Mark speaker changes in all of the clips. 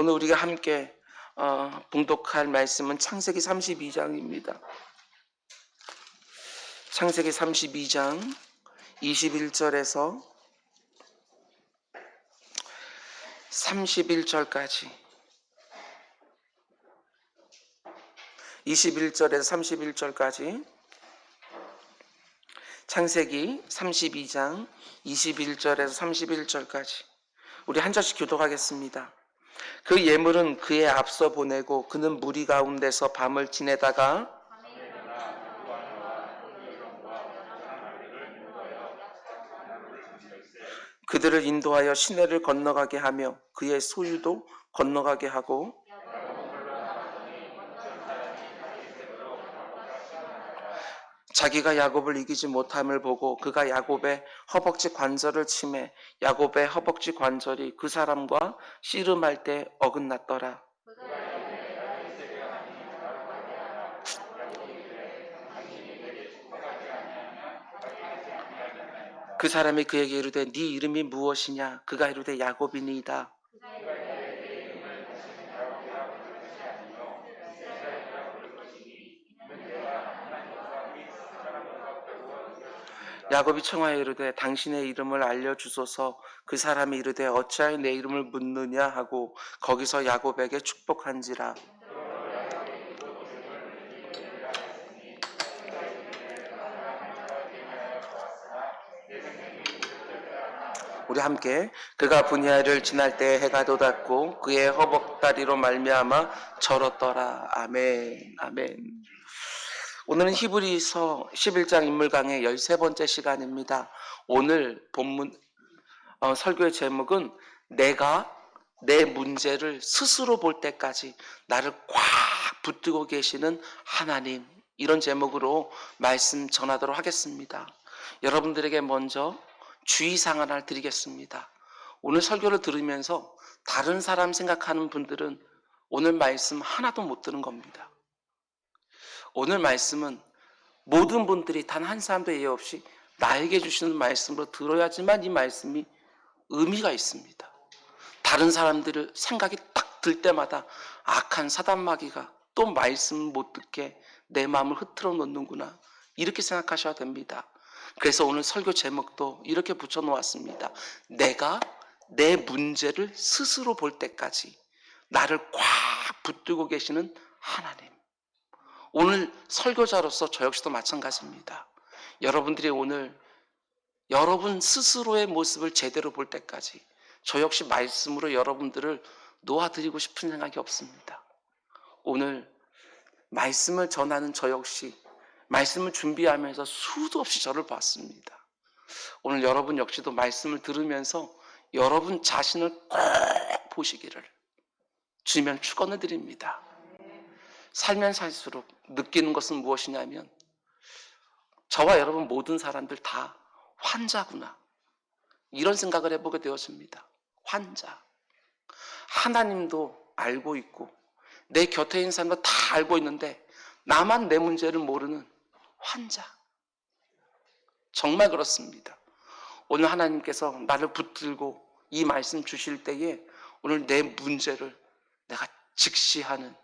Speaker 1: 오늘 우리가 함께 봉독할 말씀은 창세기 32장입니다. 창세기 32장 21절에서 31절까지 21절에서 31절까지 창세기 32장 21절에서 31절까지 우리 한 절씩 교독하겠습니다. 그 예물은 그의 앞서 보내고 그는 무리 가운데서 밤을 지내다가 그들을 인도하여 시내를 건너가게 하며 그의 소유도 건너가게 하고 자기가 야곱을 이기지 못함을 보고 그가 야곱의 허벅지 관절을 치매 야곱의 허벅지 관절이 그 사람과 씨름할 때 어긋났더라. 그 사람이 그에게 이르되 네 이름이 무엇이냐? 그가 이르되 야곱이니이다. 야곱이 청하여 이르되 당신의 이름을 알려주소서. 그 사람이 이르되 어찌하여 내 이름을 묻느냐 하고 거기서 야곱에게 축복한지라. 우리 함께 그가 분야를 지날 때 해가 돋았고 그의 허벅다리로 말미암아 절었더라. 아멘. 아멘. 오늘은 히브리서 11장 인물 강의 13번째 시간입니다. 오늘 본문 설교의 제목은 내가 내 문제를 스스로 볼 때까지 나를 꽉 붙들고 계시는 하나님, 이런 제목으로 말씀 전하도록 하겠습니다. 여러분들에게 먼저 주의사항 하나를 드리겠습니다. 오늘 설교를 들으면서 다른 사람 생각하는 분들은 오늘 말씀 하나도 못 들은 겁니다. 오늘 말씀은 모든 분들이 단 한 사람도 예외 없이 나에게 주시는 말씀으로 들어야지만 이 말씀이 의미가 있습니다. 다른 사람들의 생각이 딱 들 때마다 악한 사단마귀가 또 말씀 못 듣게 내 마음을 흐트러 놓는구나, 이렇게 생각하셔야 됩니다. 그래서 오늘 설교 제목도 이렇게 붙여놓았습니다. 내가 내 문제를 스스로 볼 때까지 나를 꽉 붙들고 계시는 하나님. 오늘 설교자로서 저 역시도 마찬가지입니다. 여러분들이 오늘 여러분 스스로의 모습을 제대로 볼 때까지 저 역시 말씀으로 여러분들을 놓아드리고 싶은 생각이 없습니다. 오늘 말씀을 전하는 저 역시 말씀을 준비하면서 수도 없이 저를 봤습니다. 오늘 여러분 역시도 말씀을 들으면서 여러분 자신을 꼭 보시기를 주님은 축원을 드립니다. 살면 살수록 느끼는 것은 무엇이냐면 저와 여러분 모든 사람들 다 환자구나, 이런 생각을 해보게 되었습니다. 환자. 하나님도 알고 있고 내 곁에 있는 사람도 다 알고 있는데 나만 내 문제를 모르는 환자. 정말 그렇습니다. 오늘 하나님께서 나를 붙들고 이 말씀 주실 때에 오늘 내 문제를 내가 직시하는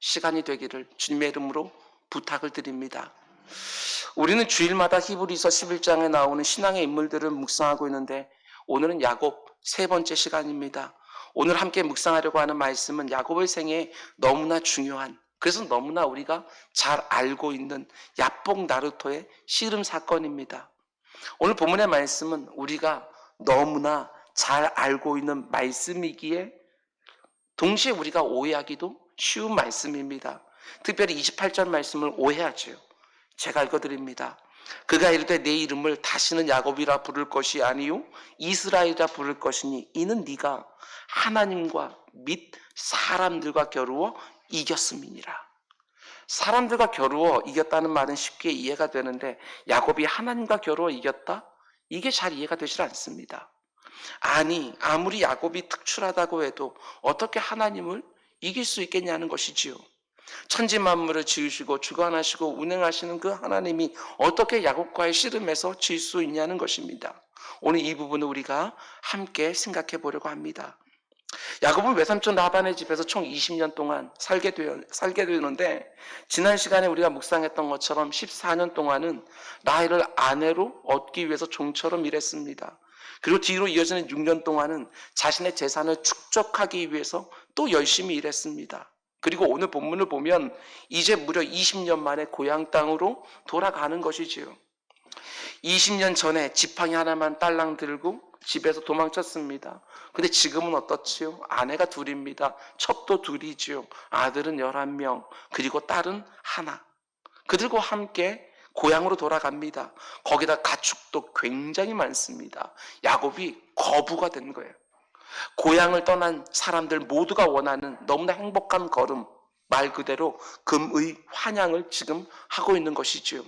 Speaker 1: 시간이 되기를 주님의 이름으로 부탁을 드립니다. 우리는 주일마다 히브리서 11장에 나오는 신앙의 인물들을 묵상하고 있는데 오늘은 야곱 세 번째 시간입니다. 오늘 함께 묵상하려고 하는 말씀은 야곱의 생에 너무나 중요한, 그래서 너무나 우리가 잘 알고 있는 야복 나루토의 씨름 사건입니다. 오늘 본문의 말씀은 우리가 너무나 잘 알고 있는 말씀이기에 동시에 우리가 오해하기도 쉬운 말씀입니다. 특별히 28절 말씀을 오해하죠. 제가 읽어드립니다. 그가 이르되 내 이름을 다시는 야곱이라 부를 것이 아니요 이스라엘이라 부를 것이니 이는 네가 하나님과 및 사람들과 겨루어 이겼음이니라. 사람들과 겨루어 이겼다는 말은 쉽게 이해가 되는데 야곱이 하나님과 겨루어 이겼다? 이게 잘 이해가 되질 않습니다. 아니, 아무리 야곱이 특출하다고 해도 어떻게 하나님을 이길 수 있겠냐는 것이지요. 천지 만물을 지으시고 주관하시고 운행하시는 그 하나님이 어떻게 야곱과의 씨름에서 질 수 있냐는 것입니다. 오늘 이 부분을 우리가 함께 생각해 보려고 합니다. 야곱은 외삼촌 라반의 집에서 총 20년 동안 살게 되는데, 지난 시간에 우리가 묵상했던 것처럼 14년 동안은 라헬을 아내로 얻기 위해서 종처럼 일했습니다. 그리고 뒤로 이어지는 6년 동안은 자신의 재산을 축적하기 위해서 또 열심히 일했습니다. 그리고 오늘 본문을 보면 이제 무려 20년 만에 고향 땅으로 돌아가는 것이지요. 20년 전에 지팡이 하나만 딸랑 들고 집에서 도망쳤습니다. 근데 지금은 어떻지요? 아내가 둘입니다. 첩도 둘이지요. 아들은 11명, 그리고 딸은 하나. 그들과 함께 고향으로 돌아갑니다. 거기다 가축도 굉장히 많습니다. 야곱이 거부가 된 거예요. 고향을 떠난 사람들 모두가 원하는 너무나 행복한 걸음, 말 그대로 금의 환향을 지금 하고 있는 것이지요.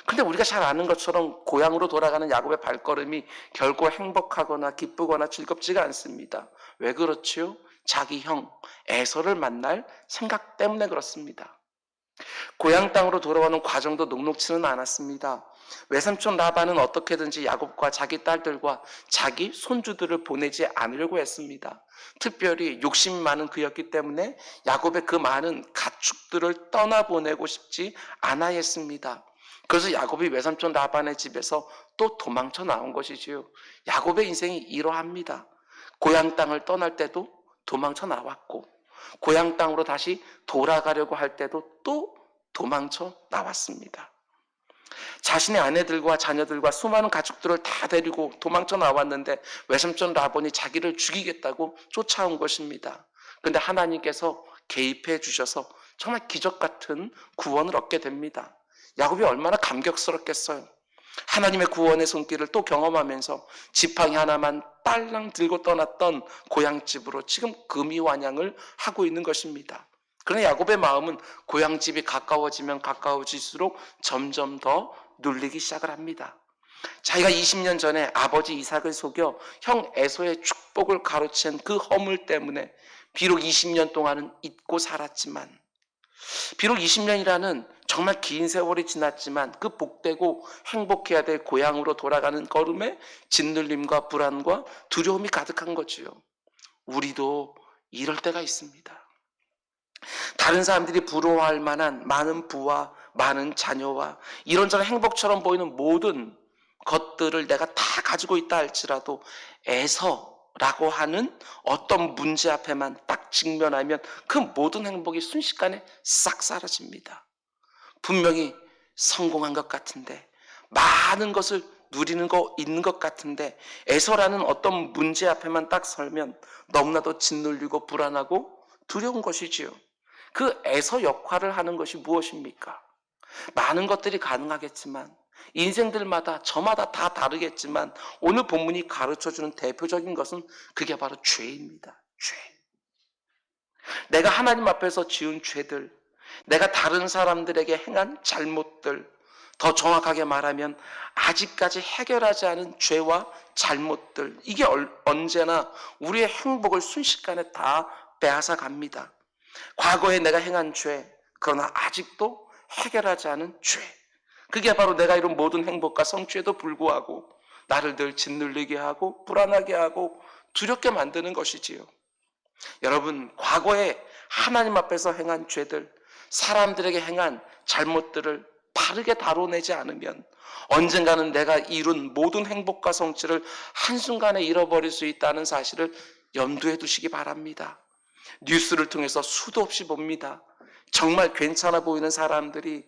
Speaker 1: 근데 우리가 잘 아는 것처럼 고향으로 돌아가는 야곱의 발걸음이 결코 행복하거나 기쁘거나 즐겁지가 않습니다. 왜 그렇지요? 자기 형 에서를 만날 생각 때문에 그렇습니다. 고향 땅으로 돌아오는 과정도 녹록지는 않았습니다. 외삼촌 라반은 어떻게든지 야곱과 자기 딸들과 자기 손주들을 보내지 않으려고 했습니다. 특별히 욕심이 많은 그였기 때문에 야곱의 그 많은 가축들을 떠나보내고 싶지 않아 했습니다. 그래서 야곱이 외삼촌 라반의 집에서 또 도망쳐 나온 것이지요. 야곱의 인생이 이러합니다. 고향 땅을 떠날 때도 도망쳐 나왔고, 고향 땅으로 다시 돌아가려고 할 때도 또 도망쳐 나왔습니다. 자신의 아내들과 자녀들과 수많은 가축들을 다 데리고 도망쳐 나왔는데 외삼촌 라반이 자기를 죽이겠다고 쫓아온 것입니다. 그런데 하나님께서 개입해 주셔서 정말 기적 같은 구원을 얻게 됩니다. 야곱이 얼마나 감격스럽겠어요. 하나님의 구원의 손길을 또 경험하면서 지팡이 하나만 딸랑 들고 떠났던 고향집으로 지금 금이환향을 하고 있는 것입니다. 그러나 야곱의 마음은 고향집이 가까워지면 가까워질수록 점점 더 눌리기 시작을 합니다. 자기가 20년 전에 아버지 이삭을 속여 형 에서의 축복을 가로챈 그 허물 때문에 비록 20년 동안은 잊고 살았지만, 비록 20년이라는 정말 긴 세월이 지났지만 그 복되고 행복해야 될 고향으로 돌아가는 걸음에 짓눌림과 불안과 두려움이 가득한 거지요. 우리도 이럴 때가 있습니다. 다른 사람들이 부러워할 만한 많은 부와 많은 자녀와 이런저런 행복처럼 보이는 모든 것들을 내가 다 가지고 있다 할지라도 에서라고 하는 어떤 문제 앞에만 딱 직면하면 그 모든 행복이 순식간에 싹 사라집니다. 분명히 성공한 것 같은데, 많은 것을 누리는 거 있는 것 같은데 에서라는 어떤 문제 앞에만 딱 설면 너무나도 짓눌리고 불안하고 두려운 것이지요. 그 에서 역할을 하는 것이 무엇입니까? 많은 것들이 가능하겠지만, 인생들마다 저마다 다 다르겠지만 오늘 본문이 가르쳐주는 대표적인 것은 그게 바로 죄입니다. 죄. 내가 하나님 앞에서 지은 죄들, 내가 다른 사람들에게 행한 잘못들, 더 정확하게 말하면 아직까지 해결하지 않은 죄와 잘못들, 이게 언제나 우리의 행복을 순식간에 다 빼앗아 갑니다. 과거에 내가 행한 죄, 그러나 아직도 해결하지 않은 죄, 그게 바로 내가 이룬 모든 행복과 성취에도 불구하고 나를 늘 짓눌리게 하고 불안하게 하고 두렵게 만드는 것이지요. 여러분, 과거에 하나님 앞에서 행한 죄들, 사람들에게 행한 잘못들을 바르게 다뤄내지 않으면 언젠가는 내가 이룬 모든 행복과 성취를 한순간에 잃어버릴 수 있다는 사실을 염두에 두시기 바랍니다. 뉴스를 통해서 수도 없이 봅니다. 정말 괜찮아 보이는 사람들이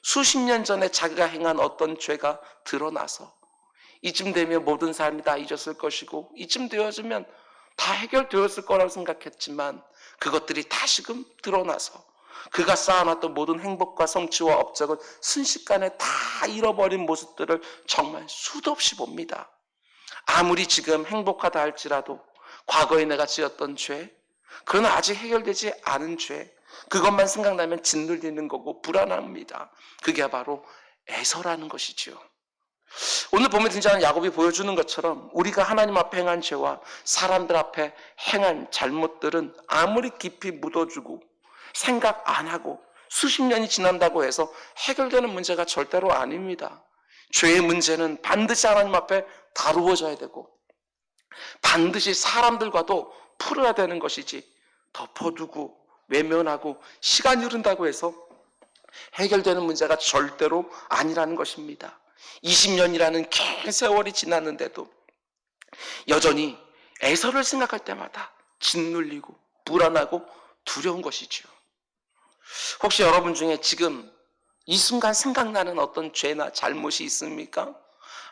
Speaker 1: 수십 년 전에 자기가 행한 어떤 죄가 드러나서 이쯤 되면 모든 사람이 다 잊었을 것이고 이쯤 되어지면 다 해결되었을 거라고 생각했지만 그것들이 다시금 드러나서 그가 쌓아놨던 모든 행복과 성취와 업적을 순식간에 다 잃어버린 모습들을 정말 수도 없이 봅니다. 아무리 지금 행복하다 할지라도 과거에 내가 지었던 죄, 그러나 아직 해결되지 않은 죄, 그것만 생각나면 짓눌리는 거고 불안합니다. 그게 바로 에서라는 것이지요. 오늘 보면 등장하는 야곱이 보여주는 것처럼 우리가 하나님 앞에 행한 죄와 사람들 앞에 행한 잘못들은 아무리 깊이 묻어주고 생각 안 하고 수십 년이 지난다고 해서 해결되는 문제가 절대로 아닙니다. 죄의 문제는 반드시 하나님 앞에 다루어져야 되고 반드시 사람들과도 풀어야 되는 것이지, 덮어두고 외면하고 시간이 흐른다고 해서 해결되는 문제가 절대로 아니라는 것입니다. 20년이라는 긴 세월이 지났는데도 여전히 에서를 생각할 때마다 짓눌리고 불안하고 두려운 것이지요. 혹시 여러분 중에 지금 이 순간 생각나는 어떤 죄나 잘못이 있습니까?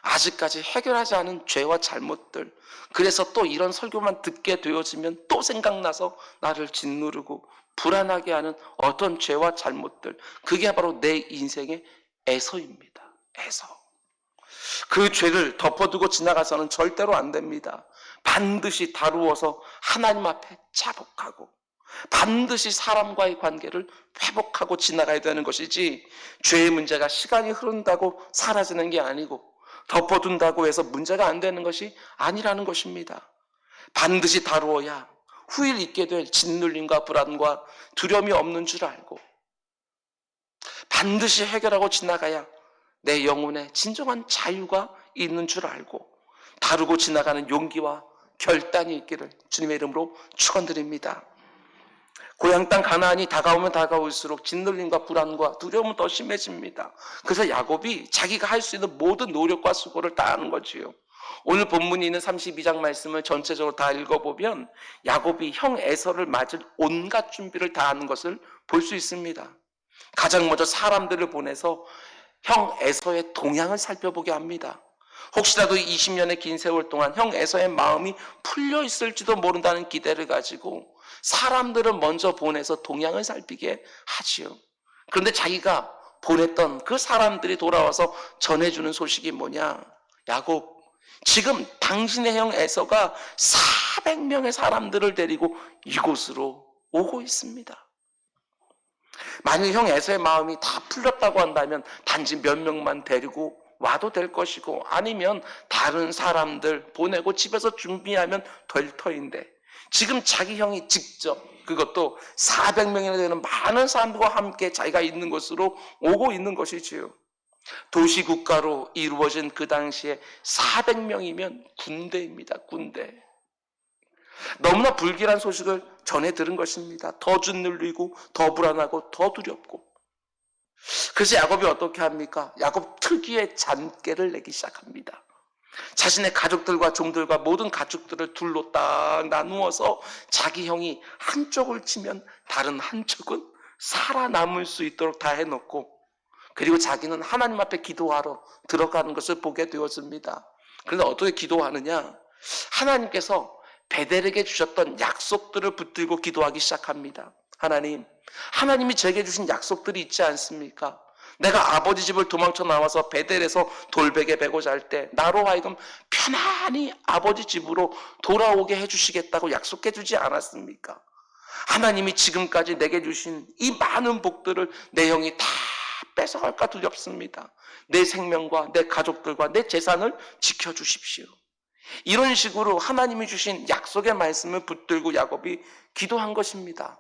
Speaker 1: 아직까지 해결하지 않은 죄와 잘못들, 그래서 또 이런 설교만 듣게 되어지면 또 생각나서 나를 짓누르고 불안하게 하는 어떤 죄와 잘못들, 그게 바로 내 인생의 애서입니다. 애서. 그 죄를 덮어두고 지나가서는 절대로 안 됩니다. 반드시 다루어서 하나님 앞에 자복하고 반드시 사람과의 관계를 회복하고 지나가야 되는 것이지, 죄의 문제가 시간이 흐른다고 사라지는 게 아니고 덮어둔다고 해서 문제가 안 되는 것이 아니라는 것입니다. 반드시 다루어야 후일 있게 될 짓눌림과 불안과 두려움이 없는 줄 알고 반드시 해결하고 지나가야 내 영혼에 진정한 자유가 있는 줄 알고 다루고 지나가는 용기와 결단이 있기를 주님의 이름으로 축원드립니다. 고향 땅 가나안이 다가오면 다가올수록 짓눌림과 불안과 두려움은 더 심해집니다. 그래서 야곱이 자기가 할 수 있는 모든 노력과 수고를 다하는 거지요. 오늘 본문이 있는 32장 말씀을 전체적으로 다 읽어보면 야곱이 형 에서를 맞을 온갖 준비를 다하는 것을 볼 수 있습니다. 가장 먼저 사람들을 보내서 형 에서의 동향을 살펴보게 합니다. 혹시라도 20년의 긴 세월 동안 형 에서의 마음이 풀려 있을지도 모른다는 기대를 가지고 사람들을 먼저 보내서 동향을 살피게 하지요. 그런데 자기가 보냈던 그 사람들이 돌아와서 전해주는 소식이 뭐냐? 야곱, 지금 당신의 형 에서가 400명의 사람들을 데리고 이곳으로 오고 있습니다. 만일 형 에서의 마음이 다 풀렸다고 한다면 단지 몇 명만 데리고 와도 될 것이고, 아니면 다른 사람들 보내고 집에서 준비하면 될 터인데, 지금 자기 형이 직접, 그것도 400명이나 되는 많은 사람들과 함께 자기가 있는 곳으로 오고 있는 것이지요. 도시국가로 이루어진 그 당시에 400명이면 군대입니다. 군대. 너무나 불길한 소식을 전해 들은 것입니다. 더 짓눌리고 더 불안하고 더 두렵고. 그래서 야곱이 어떻게 합니까? 야곱 특유의 잔꾀를 내기 시작합니다. 자신의 가족들과 종들과 모든 가축들을 둘로 딱 나누어서 자기 형이 한쪽을 치면 다른 한쪽은 살아남을 수 있도록 다 해놓고, 그리고 자기는 하나님 앞에 기도하러 들어가는 것을 보게 되었습니다. 그런데 어떻게 기도하느냐? 하나님께서 베델에게 주셨던 약속들을 붙들고 기도하기 시작합니다. 하나님이 제게 주신 약속들이 있지 않습니까? 내가 아버지 집을 도망쳐 나와서 베델에서 돌베개 베고 잘 때 나로 하여금 편안히 아버지 집으로 돌아오게 해주시겠다고 약속해 주지 않았습니까? 하나님이 지금까지 내게 주신 이 많은 복들을 내 형이 다 뺏어갈까 두렵습니다. 내 생명과 내 가족들과 내 재산을 지켜주십시오. 이런 식으로 하나님이 주신 약속의 말씀을 붙들고 야곱이 기도한 것입니다.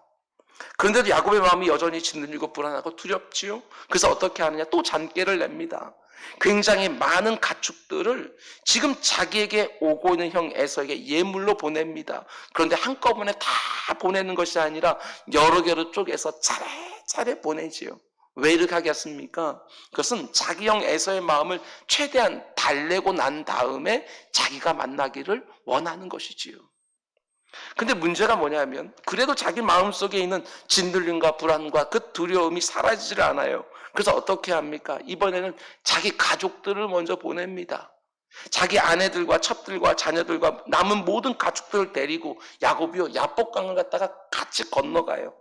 Speaker 1: 그런데도 야곱의 마음이 여전히 짓눌리고 불안하고 두렵지요. 그래서 어떻게 하느냐? 또 잔꾀를 냅니다. 굉장히 많은 가축들을 지금 자기에게 오고 있는 형 에서에게 예물로 보냅니다. 그런데 한꺼번에 다 보내는 것이 아니라 여러 개로 쪼개서 차례차례 보내지요. 왜 이렇게 하겠습니까? 그것은 자기 형 에서의 마음을 최대한 달래고 난 다음에 자기가 만나기를 원하는 것이지요. 근데 문제가 뭐냐면, 그래도 자기 마음속에 있는 짓눌림과 불안과 그 두려움이 사라지질 않아요. 그래서 어떻게 합니까? 이번에는 자기 가족들을 먼저 보냅니다. 자기 아내들과 첩들과 자녀들과 남은 모든 가축들을 데리고 야곱이요 야복강을 갖다가 같이 건너가요.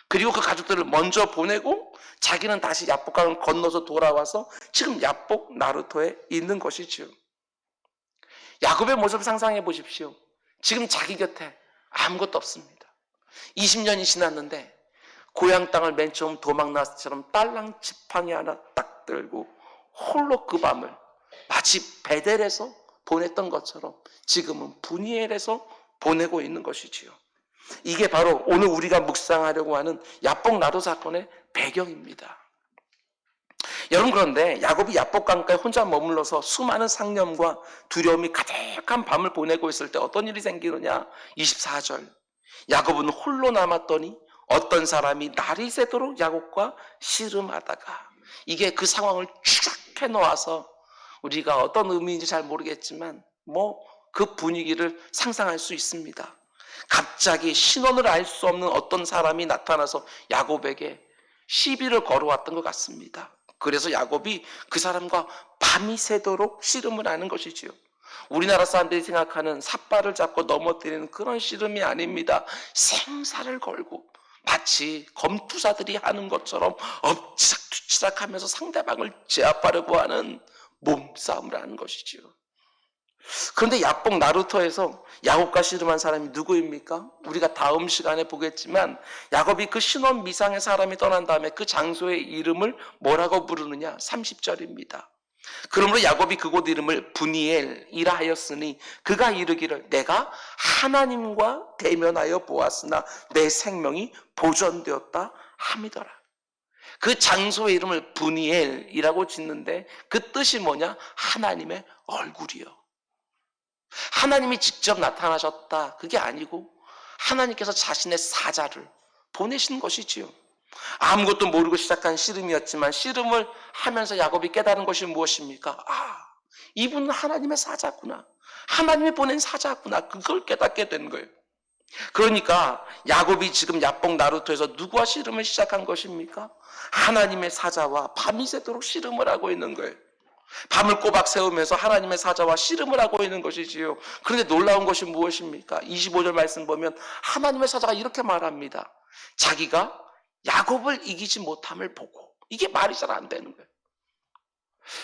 Speaker 1: 그리고 그 가족들을 먼저 보내고 자기는 다시 야복강을 건너서 돌아와서 지금 야복 나루터에 있는 것이지요. 야곱의 모습을 상상해 보십시오. 지금 자기 곁에 아무것도 없습니다. 20년이 지났는데 고향 땅을 맨 처음 도망 나왔을 때처럼 딸랑 지팡이 하나 딱 들고 홀로 그 밤을 마치 베델에서 보냈던 것처럼 지금은 분이엘에서 보내고 있는 것이지요. 이게 바로 오늘 우리가 묵상하려고 하는 야복 나루 사건의 배경입니다. 여러분, 그런데 야곱이 야복강가에 혼자 머물러서 수많은 상념과 두려움이 가득한 밤을 보내고 있을 때 어떤 일이 생기느냐? 24절, 야곱은 홀로 남았더니 어떤 사람이 날이 새도록 야곱과 씨름하다가, 이게 그 상황을 추적해 놓아서 우리가 어떤 의미인지 잘 모르겠지만 그 분위기를 상상할 수 있습니다. 갑자기 신원을 알 수 없는 어떤 사람이 나타나서 야곱에게 시비를 걸어왔던 것 같습니다. 그래서 야곱이 그 사람과 밤이 새도록 씨름을 하는 것이지요. 우리나라 사람들이 생각하는 삿발을 잡고 넘어뜨리는 그런 씨름이 아닙니다. 생사를 걸고 마치 검투사들이 하는 것처럼 엎치락뒤치락 하면서 상대방을 제압하려고 하는 몸싸움을 하는 것이지요. 그런데 야복 나루터에서 야곱과 씨름한 사람이 누구입니까? 우리가 다음 시간에 보겠지만 야곱이 그 신원 미상의 사람이 떠난 다음에 그 장소의 이름을 뭐라고 부르느냐? 30절입니다. 그러므로 야곱이 그곳 이름을 브니엘이라 하였으니 그가 이르기를 내가 하나님과 대면하여 보았으나 내 생명이 보존되었다 함이더라. 그 장소의 이름을 브니엘이라고 짓는데 그 뜻이 뭐냐? 하나님의 얼굴이요. 하나님이 직접 나타나셨다, 그게 아니고 하나님께서 자신의 사자를 보내신 것이지요. 아무것도 모르고 시작한 씨름이었지만 씨름을 하면서 야곱이 깨달은 것이 무엇입니까? 이분은 하나님의 사자구나, 하나님이 보낸 사자구나, 그걸 깨닫게 된 거예요. 그러니까 야곱이 지금 야복 나루토에서 누구와 씨름을 시작한 것입니까? 하나님의 사자와 밤이 새도록 씨름을 하고 있는 거예요. 밤을 꼬박 세우면서 하나님의 사자와 씨름을 하고 있는 것이지요. 그런데 놀라운 것이 무엇입니까? 25절 말씀 보면 하나님의 사자가 이렇게 말합니다. 자기가 야곱을 이기지 못함을 보고. 이게 말이 잘 안 되는 거예요.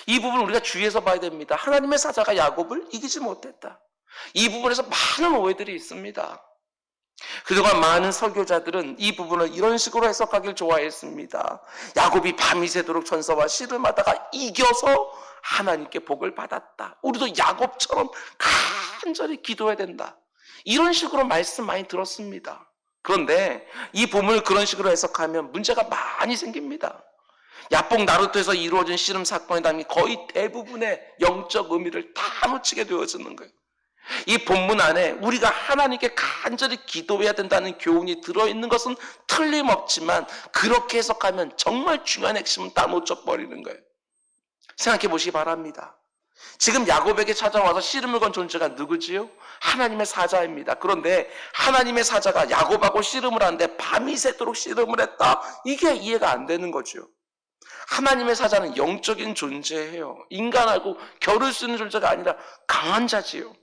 Speaker 1: 이 부분 우리가 주의해서 봐야 됩니다. 하나님의 사자가 야곱을 이기지 못했다. 이 부분에서 많은 오해들이 있습니다. 그동안 많은 설교자들은 이 부분을 이런 식으로 해석하길 좋아했습니다. 야곱이 밤이 새도록 천사와 씨름하다가 이겨서 하나님께 복을 받았다. 우리도 야곱처럼 간절히 기도해야 된다. 이런 식으로 말씀 많이 들었습니다. 그런데 이 본문을 그런 식으로 해석하면 문제가 많이 생깁니다. 야복 나루토에서 이루어진 씨름 사건의 당이 거의 대부분의 영적 의미를 다 놓치게 되어지는 거예요. 이 본문 안에 우리가 하나님께 간절히 기도해야 된다는 교훈이 들어있는 것은 틀림없지만 그렇게 해석하면 정말 중요한 핵심은 다 놓쳐버리는 거예요. 생각해 보시기 바랍니다. 지금 야곱에게 찾아와서 씨름을 건 존재가 누구지요? 하나님의 사자입니다. 그런데 하나님의 사자가 야곱하고 씨름을 하는데 밤이 새도록 씨름을 했다? 이게 이해가 안 되는 거죠. 하나님의 사자는 영적인 존재예요. 인간하고 겨룰 수 있는 존재가 아니라 강한 자지요.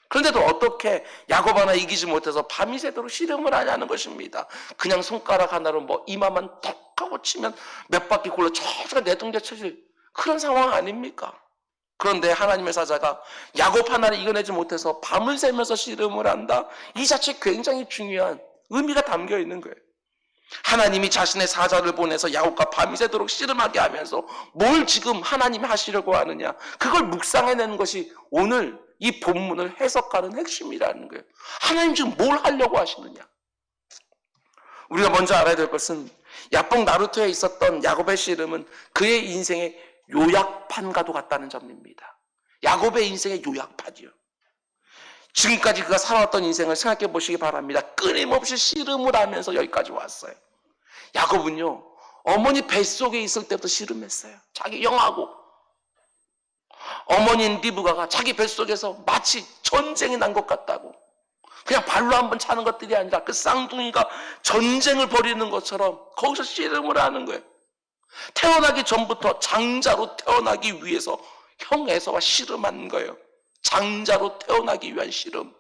Speaker 1: 그런데도 어떻게 야곱 하나 이기지 못해서 밤이 새도록 씨름을 하냐는 것입니다. 그냥 손가락 하나로 이마만 턱 하고 치면 몇 바퀴 굴러 저쪽에 내동대 쳐질 그런 상황 아닙니까? 그런데 하나님의 사자가 야곱 하나를 이겨내지 못해서 밤을 새면서 씨름을 한다? 이 자체 굉장히 중요한 의미가 담겨 있는 거예요. 하나님이 자신의 사자를 보내서 야곱과 밤이 새도록 씨름하게 하면서 뭘 지금 하나님이 하시려고 하느냐? 그걸 묵상해내는 것이 오늘 이 본문을 해석하는 핵심이라는 거예요. 하나님 지금 뭘 하려고 하시느냐? 우리가 먼저 알아야 될 것은 야복 나루토에 있었던 야곱의 씨름은 그의 인생의 요약판과도 같다는 점입니다. 야곱의 인생의 요약판이요. 지금까지 그가 살아왔던 인생을 생각해 보시기 바랍니다. 끊임없이 씨름을 하면서 여기까지 왔어요. 야곱은요, 어머니 뱃속에 있을 때부터 씨름했어요. 자기 형하고. 어머니인 리브가가 자기 뱃속에서 마치 전쟁이 난 것 같다고. 그냥 발로 한번 차는 것들이 아니라 그 쌍둥이가 전쟁을 벌이는 것처럼 거기서 씨름을 하는 거예요. 태어나기 전부터 장자로 태어나기 위해서 형 에서와 씨름한 거예요. 장자로 태어나기 위한 씨름.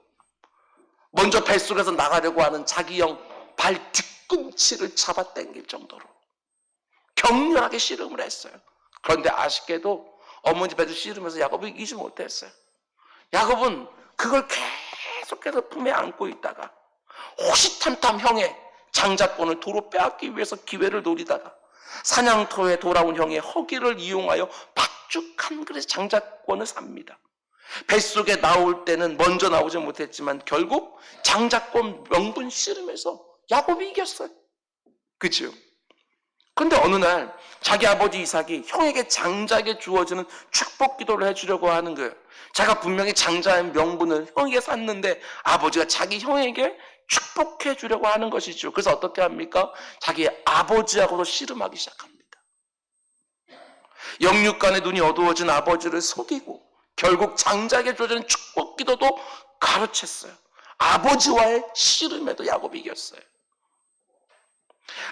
Speaker 1: 먼저 뱃속에서 나가려고 하는 자기 형 발 뒤꿈치를 잡아당길 정도로 격렬하게 씨름을 했어요. 그런데 아쉽게도 어머니 배도 씨름해서 야곱이 이기지 못했어요. 야곱은 그걸 계속해서 품에 안고 있다가 호시탐탐 형의 장자권을 도로 빼앗기 위해서 기회를 노리다가 사냥터에 돌아온 형의 허기를 이용하여 박죽한 그릇 장자권을 삽니다. 뱃속에 나올 때는 먼저 나오지 못했지만 결국 장자권 명분 씨름에서 야곱이 이겼어요. 그렇죠? 그런데 어느 날 자기 아버지 이삭이 형에게 장자에게 주어지는 축복 기도를 해주려고 하는 거예요. 자기가 분명히 장자의 명분을 형에게 샀는데 아버지가 자기 형에게 축복해 주려고 하는 것이죠. 그래서 어떻게 합니까? 자기 아버지하고도 씨름하기 시작합니다. 영육간의 눈이 어두워진 아버지를 속이고 결국 장자에게 주어진 축복 기도도 가로챘어요. 아버지와의 씨름에도 야곱이 이겼어요.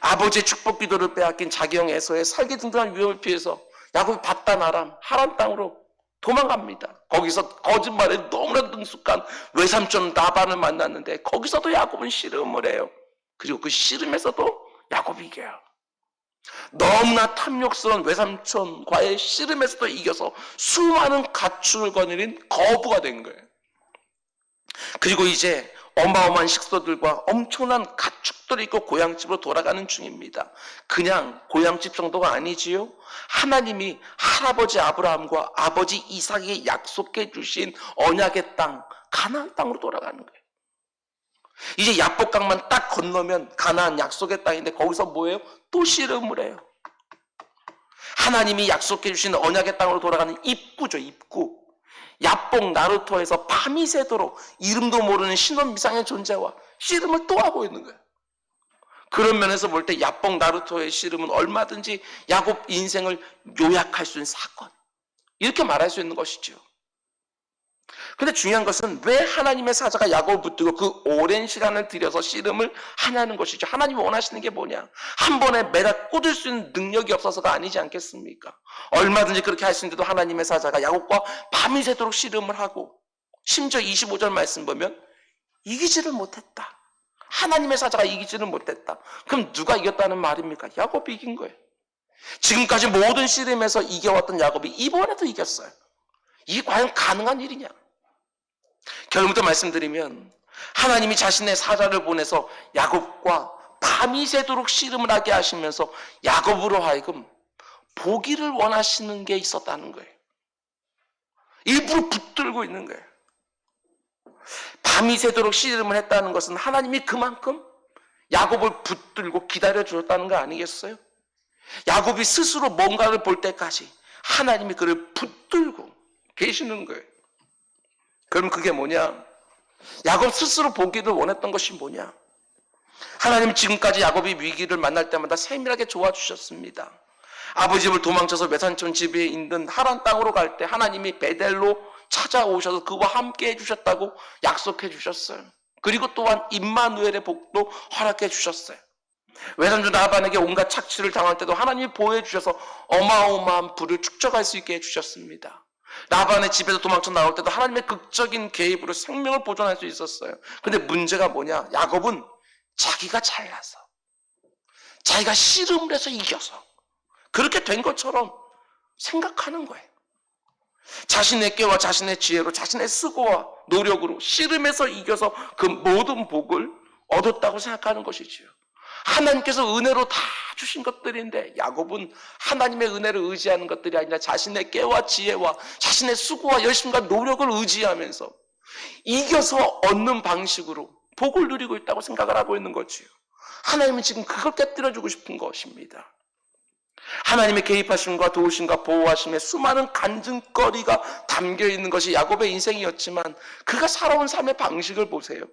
Speaker 1: 아버지의 축복 기도를 빼앗긴 자기 형 에서의 살기 등등한 위험을 피해서 야곱이 바단 아람 하란 땅으로 도망갑니다. 거기서 거짓말에 너무나 능숙한 외삼촌 라반을 만났는데 거기서도 야곱은 씨름을 해요. 그리고 그 씨름에서도 야곱이 이겨요. 너무나 탐욕스러운 외삼촌과의 씨름에서도 이겨서 수많은 가축을 거느린 거부가 된 거예요. 그리고 이제 어마어마한 식소들과 엄청난 가축들이 있고 고향집으로 돌아가는 중입니다. 그냥 고향집 정도가 아니지요. 하나님이 할아버지 아브라함과 아버지 이삭에게 약속해 주신 언약의 땅 가나안 땅으로 돌아가는 거예요. 이제 야복강만 딱 건너면 가나안 약속의 땅인데 거기서 뭐예요? 또 씨름을 해요. 하나님이 약속해 주신 언약의 땅으로 돌아가는 입구죠. 입구. 야복 나루토에서 밤이 새도록 이름도 모르는 신혼미상의 존재와 씨름을 또 하고 있는 거예요. 그런 면에서 볼 때 야복 나루토의 씨름은 얼마든지 야곱 인생을 요약할 수 있는 사건, 이렇게 말할 수 있는 것이죠. 근데 중요한 것은 왜 하나님의 사자가 야곱을 붙들고 그 오랜 시간을 들여서 씨름을 하냐는 것이죠. 하나님이 원하시는 게 뭐냐? 한 번에 매다 꽂을 수 있는 능력이 없어서가 아니지 않겠습니까? 얼마든지 그렇게 할 수 있는데도 하나님의 사자가 야곱과 밤이 새도록 씨름을 하고 심지어 25절 말씀 보면 이기지를 못했다. 하나님의 사자가 이기지를 못했다. 그럼 누가 이겼다는 말입니까? 야곱이 이긴 거예요. 지금까지 모든 씨름에서 이겨왔던 야곱이 이번에도 이겼어요. 이게 과연 가능한 일이냐? 결론부터 말씀드리면 하나님이 자신의 사자를 보내서 야곱과 밤이 새도록 씨름을 하게 하시면서 야곱으로 하여금 보기를 원하시는 게 있었다는 거예요. 일부러 붙들고 있는 거예요. 밤이 새도록 씨름을 했다는 것은 하나님이 그만큼 야곱을 붙들고 기다려 주었다는 거 아니겠어요? 야곱이 스스로 뭔가를 볼 때까지 하나님이 그를 붙들고 계시는 거예요. 그럼 그게 뭐냐? 야곱 스스로 보기를 원했던 것이 뭐냐? 하나님 지금까지 야곱이 위기를 만날 때마다 세밀하게 도와주셨습니다. 아버지 집을 도망쳐서 외삼촌 집에 있는 하란 땅으로 갈 때 하나님이 베델로 찾아오셔서 그와 함께 해주셨다고 약속해 주셨어요. 그리고 또한 임마누엘의 복도 허락해 주셨어요. 외삼촌 라반에게 온갖 착취를 당할 때도 하나님이 보호해 주셔서 어마어마한 부를 축적할 수 있게 해주셨습니다. 라반의 집에서 도망쳐 나올 때도 하나님의 극적인 개입으로 생명을 보존할 수 있었어요. 근데 문제가 뭐냐? 야곱은 자기가 잘나서, 자기가 씨름을 해서 이겨서 그렇게 된 것처럼 생각하는 거예요. 자신의 꾀와 자신의 지혜로 자신의 수고와 노력으로 씨름해서 이겨서 그 모든 복을 얻었다고 생각하는 것이지요. 하나님께서 은혜로 다 주신 것들인데 야곱은 하나님의 은혜를 의지하는 것들이 아니라 자신의 꾀와 지혜와 자신의 수고와 열심과 노력을 의지하면서 이겨서 얻는 방식으로 복을 누리고 있다고 생각을 하고 있는 거지요. 하나님은 지금 그걸 깨뜨려주고 싶은 것입니다. 하나님의 개입하심과 도우심과 보호하심에 수많은 간증거리가 담겨있는 것이 야곱의 인생이었지만 그가 살아온 삶의 방식을 보세요.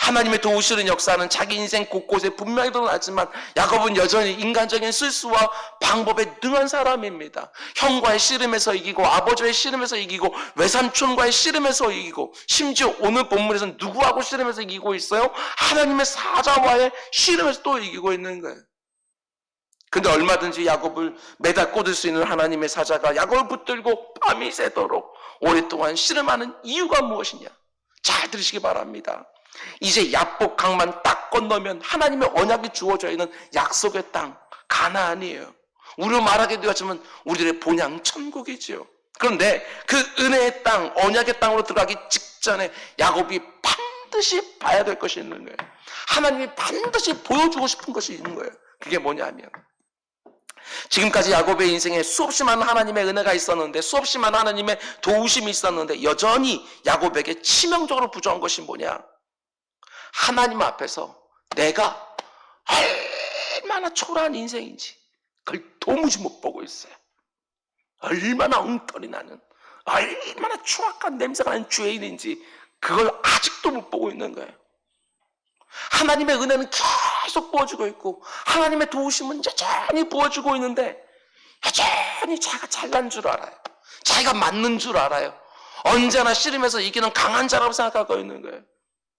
Speaker 1: 하나님의 도우시는 역사는 자기 인생 곳곳에 분명히 드러나지만 야곱은 여전히 인간적인 실수와 방법에 능한 사람입니다. 형과의 씨름에서 이기고 아버지의 씨름에서 이기고 외삼촌과의 씨름에서 이기고 심지어 오늘 본문에서는 누구하고 씨름에서 이기고 있어요? 하나님의 사자와의 씨름에서 또 이기고 있는 거예요. 근데 얼마든지 야곱을 매다 꽂을 수 있는 하나님의 사자가 야곱을 붙들고 밤이 새도록 오랫동안 씨름하는 이유가 무엇이냐? 잘 들으시기 바랍니다. 이제 야복 강만 딱 건너면 하나님의 언약이 주어져 있는 약속의 땅 가나안이에요. 우리로 말하게 되었지만 우리들의 본향 천국이지요. 그런데 그 은혜의 땅, 언약의 땅으로 들어가기 직전에 야곱이 반드시 봐야 될 것이 있는 거예요. 하나님이 반드시 보여주고 싶은 것이 있는 거예요. 그게 뭐냐면 지금까지 야곱의 인생에 수없이 많은 하나님의 은혜가 있었는데 수없이 많은 하나님의 도우심이 있었는데 여전히 야곱에게 치명적으로 부족한 것이 뭐냐? 하나님 앞에서 내가 얼마나 초라한 인생인지 그걸 도무지 못 보고 있어요. 얼마나 엉터리 나는, 얼마나 추악한 냄새가 나는 죄인인지 그걸 아직도 못 보고 있는 거예요. 하나님의 은혜는 계속 부어주고 있고 하나님의 도우심은 여전히 부어주고 있는데 여전히 자기가 잘난 줄 알아요. 자기가 맞는 줄 알아요. 언제나 씨름에서 이기는 강한 자라고 생각하고 있는 거예요.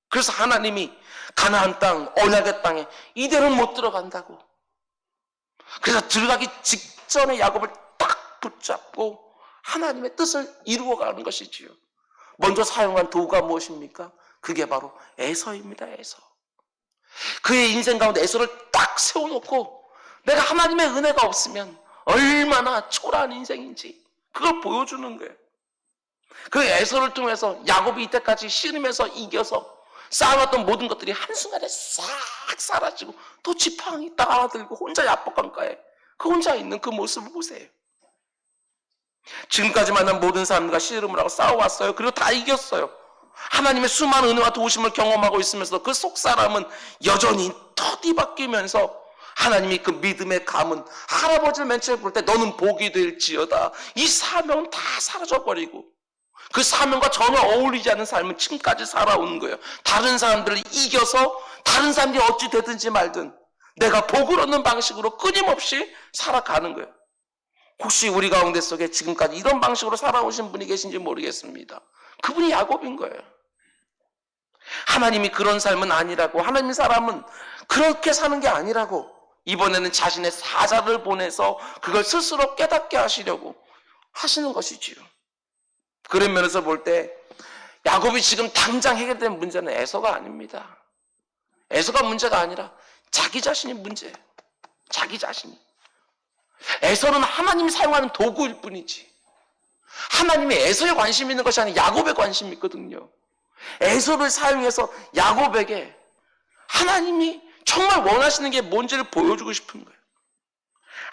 Speaker 1: 그래서 하나님이 가나안 땅, 언약의 땅에 이대로 못 들어간다고. 그래서 들어가기 직전에 야곱을 딱 붙잡고 하나님의 뜻을 이루어가는 것이지요. 먼저 사용한 도구가 무엇입니까? 그게 바로 에서입니다. 에서. 그의 인생 가운데 에서를 딱 세워놓고 내가 하나님의 은혜가 없으면 얼마나 초라한 인생인지 그걸 보여주는 거예요. 그 에서를 통해서 야곱이 이때까지 씨름에서 이겨서 쌓아놨던 모든 것들이 한순간에 싹 사라지고 또 지팡이 딱 하나 들고 혼자 야복강가에 그 혼자 있는 그 모습을 보세요. 지금까지 만난 모든 사람들과 씨름을 하고 싸워왔어요. 그리고 다 이겼어요. 하나님의 수많은 은혜와 도우심을 경험하고 있으면서도 그 속 사람은 여전히 터뒤바뀌면서 하나님이 그 믿음의 감은 할아버지를 맨 처음에 볼 때 너는 복이 될지어다. 이 사명은 다 사라져버리고 그 사명과 전혀 어울리지 않는 삶을 지금까지 살아오는 거예요. 다른 사람들을 이겨서 다른 사람들이 어찌 되든지 말든 내가 복을 얻는 방식으로 끊임없이 살아가는 거예요. 혹시 우리 가운데 속에 지금까지 이런 방식으로 살아오신 분이 계신지 모르겠습니다. 그분이 야곱인 거예요. 하나님이 그런 삶은 아니라고, 하나님 사람은 그렇게 사는 게 아니라고 이번에는 자신의 사자를 보내서 그걸 스스로 깨닫게 하시려고 하시는 것이지요. 그런 면에서 볼 때 야곱이 지금 당장 해결된 문제는 에서가 아닙니다. 에서가 문제가 아니라 자기 자신이 문제예요. 자기 자신이. 에서는 하나님이 사용하는 도구일 뿐이지 하나님이 에서에 관심이 있는 것이 아니라 야곱에 관심이 있거든요. 에서를 사용해서 야곱에게 하나님이 정말 원하시는 게 뭔지를 보여주고 싶은 거예요.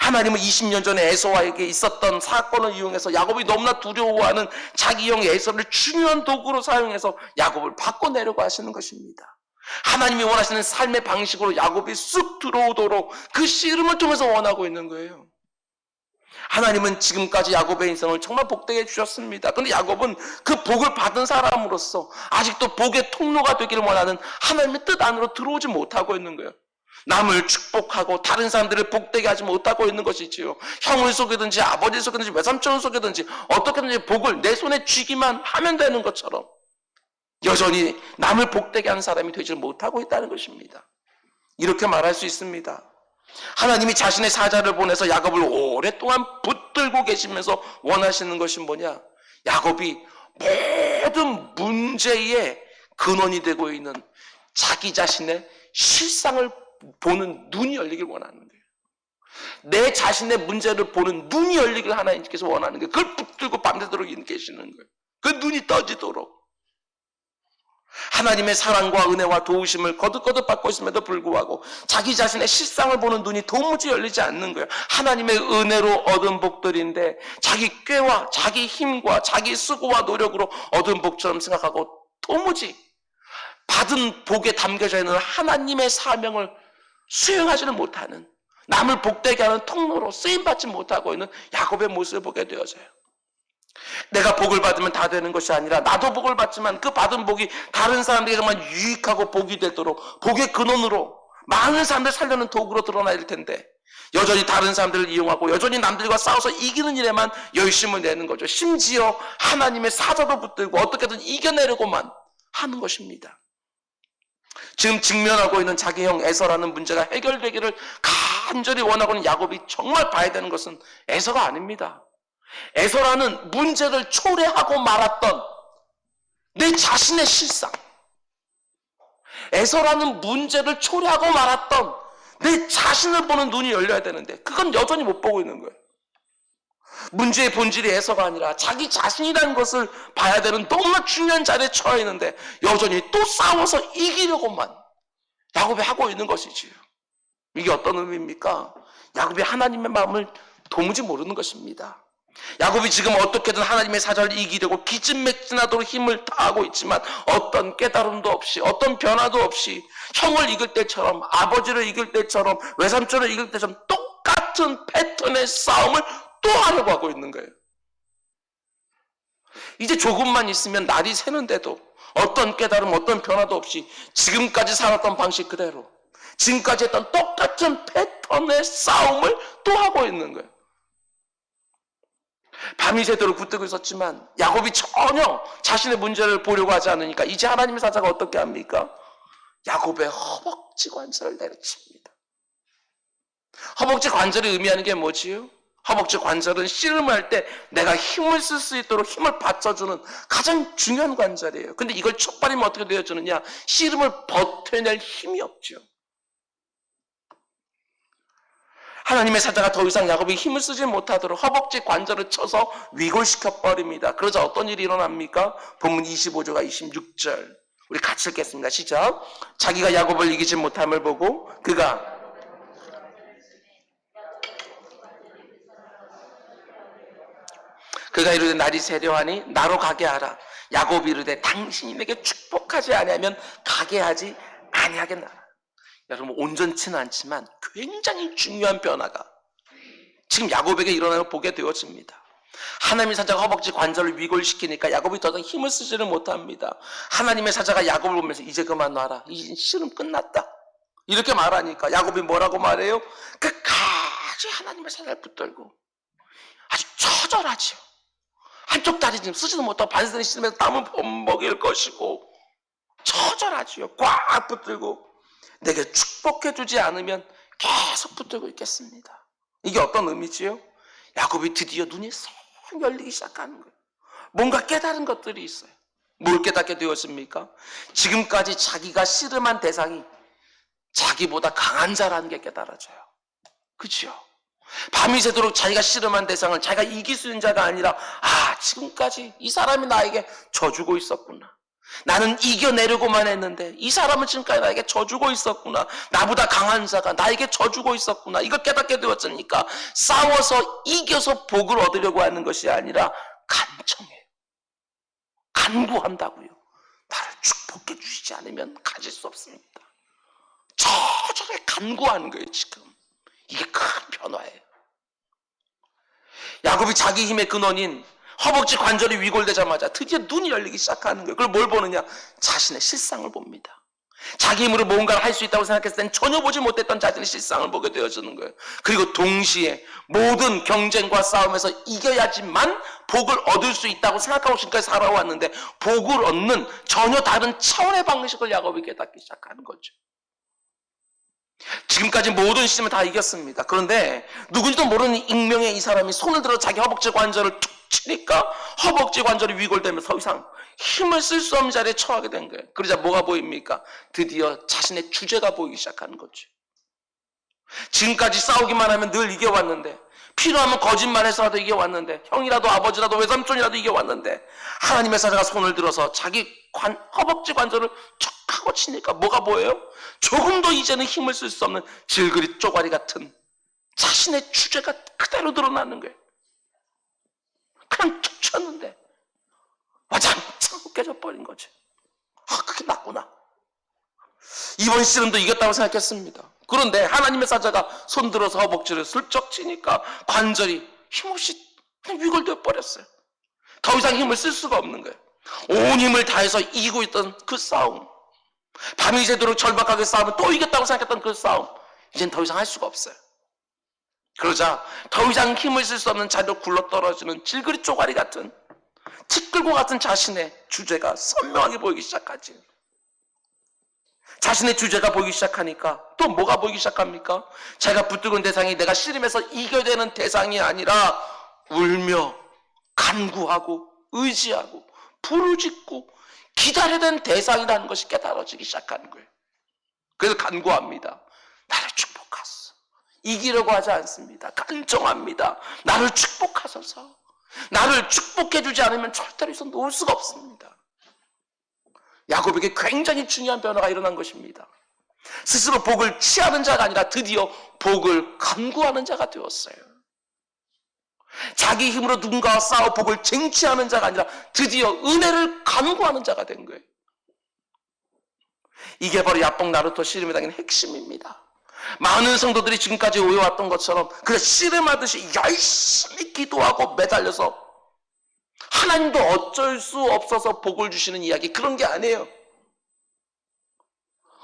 Speaker 1: 하나님은 20년 전에 에서와에게 있었던 사건을 이용해서 야곱이 너무나 두려워하는 자기 형 에서를 중요한 도구로 사용해서 야곱을 바꿔내려고 하시는 것입니다. 하나님이 원하시는 삶의 방식으로 야곱이 쑥 들어오도록 그 씨름을 통해서 원하고 있는 거예요. 하나님은 지금까지 야곱의 인생을 정말 복되게 해주셨습니다. 그런데 야곱은 그 복을 받은 사람으로서 아직도 복의 통로가 되기를 원하는 하나님의 뜻 안으로 들어오지 못하고 있는 거예요. 남을 축복하고 다른 사람들을 복되게 하지 못하고 있는 것이지요. 형을 속이든지 아버지를 속이든지 외삼촌을 속이든지 어떻게든지 복을 내 손에 쥐기만 하면 되는 것처럼 여전히 남을 복되게 하는 사람이 되지 못하고 있다는 것입니다. 이렇게 말할 수 있습니다. 하나님이 자신의 사자를 보내서 야곱을 오랫동안 붙들고 계시면서 원하시는 것이 뭐냐? 야곱이 모든 문제의 근원이 되고 있는 자기 자신의 실상을 보는 눈이 열리길 원하는 거예요. 내 자신의 문제를 보는 눈이 열리길 하나님께서 원하는 거예요. 그걸 붙들고 밤새도록 계시는 거예요. 그 눈이 떠지도록. 하나님의 사랑과 은혜와 도우심을 거듭거듭 받고 있음에도 불구하고 자기 자신의 실상을 보는 눈이 도무지 열리지 않는 거예요. 하나님의 은혜로 얻은 복들인데 자기 꾀와 자기 힘과 자기 수고와 노력으로 얻은 복처럼 생각하고 도무지 받은 복에 담겨져 있는 하나님의 사명을 수행하지는 못하는, 남을 복되게 하는 통로로 쓰임받지 못하고 있는 야곱의 모습을 보게 되어져요. 내가 복을 받으면 다 되는 것이 아니라 나도 복을 받지만 그 받은 복이 다른 사람들에게 정말 유익하고 복이 되도록 복의 근원으로 많은 사람들 살려는 도구로 드러나야 될 텐데 여전히 다른 사람들을 이용하고 여전히 남들과 싸워서 이기는 일에만 열심을 내는 거죠. 심지어 하나님의 사자도 붙들고 어떻게든 이겨내려고만 하는 것입니다. 지금 직면하고 있는 자기 형 에서라는 문제가 해결되기를 간절히 원하고 있는 야곱이 정말 봐야 되는 것은 에서가 아닙니다. 에서라는 문제를 초래하고 말았던 내 자신의 실상, 에서라는 문제를 초래하고 말았던 내 자신을 보는 눈이 열려야 되는데 그건 여전히 못 보고 있는 거예요. 문제의 본질이 에서가 아니라 자기 자신이라는 것을 봐야 되는 너무나 중요한 자리에 처해 있는데 여전히 또 싸워서 이기려고만 야곱이 하고 있는 것이지요. 이게 어떤 의미입니까? 야곱이 하나님의 마음을 도무지 모르는 것입니다. 야곱이 지금 어떻게든 하나님의 사자를 이기려고 기진맥진하도록 힘을 다하고 있지만 어떤 깨달음도 없이 어떤 변화도 없이 형을 이길 때처럼 아버지를 이길 때처럼 외삼촌을 이길 때처럼 똑같은 패턴의 싸움을 또 하려고 하고 있는 거예요. 이제 조금만 있으면 날이 새는데도 어떤 깨달음, 어떤 변화도 없이 지금까지 살았던 방식 그대로, 지금까지 했던 똑같은 패턴의 싸움을 또 하고 있는 거예요. 밤이 새도록 붙들고 있었지만 야곱이 전혀 자신의 문제를 보려고 하지 않으니까 이제 하나님의 사자가 어떻게 합니까? 야곱의 허벅지 관절을 내려칩니다. 허벅지 관절이 의미하는 게 뭐지요? 허벅지 관절은 씨름할 때 내가 힘을 쓸 수 있도록 힘을 받쳐주는 가장 중요한 관절이에요. 근데 이걸 촉발이면 어떻게 되어주느냐? 씨름을 버텨낼 힘이 없죠. 하나님의 사자가 더 이상 야곱이 힘을 쓰지 못하도록 허벅지 관절을 쳐서 위골시켜 버립니다. 그러자 어떤 일이 일어납니까? 본문 25절과 26절 우리 같이 읽겠습니다. 시작. 자기가 야곱을 이기지 못함을 보고 그가 이르되 날이 세려하니 나로 가게 하라. 야곱이 이르되 당신이 내게 축복하지 아니하면 가게 하지 아니하겠나라. 여러분 온전치는 않지만 굉장히 중요한 변화가 지금 야곱에게 일어나는 걸 보게 되어집니다. 하나님의 사자가 허벅지 관절을 위골시키니까 야곱이 더 이상 힘을 쓰지를 못합니다. 하나님의 사자가 야곱을 보면서 이제 그만 놔라. 이 씨름 끝났다. 이렇게 말하니까 야곱이 뭐라고 말해요? 끝까지 하나님의 사자를 붙들고 아주 처절하지요. 한쪽 다리 지금 쓰지도 못하고 반스를 씨름해서 땀은 먹일 것이고 처절하지요. 꽉 붙들고 내게 축복해주지 않으면 계속 붙들고 있겠습니다. 이게 어떤 의미지요? 야곱이 드디어 눈이 쏙 열리기 시작하는 거예요. 뭔가 깨달은 것들이 있어요. 뭘 깨닫게 되었습니까? 지금까지 자기가 씨름한 대상이 자기보다 강한 자라는 게 깨달아져요. 그렇죠? 밤이 새도록 자기가 씨름한 대상을 자기가 이길 수 있는 자가 아니라 지금까지 이 사람이 나에게 져주고 있었구나. 나는 이겨내려고만 했는데 이 사람은 지금까지 나에게 져주고 있었구나. 나보다 강한 자가 나에게 져주고 있었구나. 이걸 깨닫게 되었으니까 싸워서 이겨서 복을 얻으려고 하는 것이 아니라 간청해요. 간구한다고요. 나를 축복해 주시지 않으면 가질 수 없습니다. 처절하게 간구하는 거예요. 지금 이게 큰 변화예요. 야곱이 자기 힘의 근원인 허벅지 관절이 위골되자마자 드디어 눈이 열리기 시작하는 거예요. 그걸 뭘 보느냐? 자신의 실상을 봅니다. 자기 힘으로 뭔가를 할 수 있다고 생각했을 땐 전혀 보지 못했던 자신의 실상을 보게 되어지는 거예요. 그리고 동시에 모든 경쟁과 싸움에서 이겨야지만 복을 얻을 수 있다고 생각하고 지금까지 살아왔는데 복을 얻는 전혀 다른 차원의 방식을 야곱이 깨닫기 시작하는 거죠. 지금까지 모든 시험을 다 이겼습니다. 그런데 누군지도 모르는 익명의 이 사람이 손을 들어 자기 허벅지 관절을 툭 치니까 허벅지 관절이 위골되면서 더 이상 힘을 쓸 수 없는 자리에 처하게 된 거예요. 그러자 뭐가 보입니까? 드디어 자신의 주제가 보이기 시작하는 거죠. 지금까지 싸우기만 하면 늘 이겨왔는데, 필요하면 거짓말해서라도 이겨왔는데, 형이라도 아버지라도 외삼촌이라도 이겨왔는데, 하나님의 사자가 손을 들어서 자기 허벅지 관절을 툭 하고 치니까 뭐가 보여요? 조금도 이제는 힘을 쓸 수 없는 질그리 쪼가리 같은 자신의 주제가 그대로 드러나는 거예요. 그냥 툭 쳤는데 와장창 깨져 버린 거지. 그게 맞구나. 이번 씨름도 이겼다고 생각했습니다. 그런데 하나님의 사자가 손들어서 허벅지를 슬쩍 치니까 관절이 힘없이 그냥 위골되어 버렸어요. 더 이상 힘을 쓸 수가 없는 거예요. 온 힘을 다해서 이기고 있던 그 싸움, 밤이 새도록 절박하게 싸우면 또 이겼다고 생각했던 그 싸움, 이젠 더 이상 할 수가 없어요. 그러자 더 이상 힘을 쓸 수 없는 자리로 굴러떨어지는 질그리 쪼가리 같은 티끌과 같은 자신의 주제가 선명하게 보이기 시작하지. 자신의 주제가 보이기 시작하니까 또 뭐가 보이기 시작합니까? 자기가 붙들고 있는 대상이 내가 씨름해서 이겨야 되는 대상이 아니라 울며 간구하고 의지하고 부르짖고 기다려야 되는 대상이라는 것이 깨달아지기 시작하는 거예요. 그래서 간구합니다. 나를 축복하소서. 이기려고 하지 않습니다. 간청합니다. 나를 축복하소서. 나를 축복해 주지 않으면 절대로 있어 놓을 수가 없습니다. 야곱에게 굉장히 중요한 변화가 일어난 것입니다. 스스로 복을 취하는 자가 아니라 드디어 복을 간구하는 자가 되었어요. 자기 힘으로 누군가와 싸워 복을 쟁취하는 자가 아니라 드디어 은혜를 간구하는 자가 된 거예요. 이게 바로 야뽕 나루토 씨름의 당인 핵심입니다. 많은 성도들이 지금까지 오해왔던 것처럼 그냥 씨름하듯이 열심히 기도하고 매달려서 하나님도 어쩔 수 없어서 복을 주시는 이야기, 그런 게 아니에요.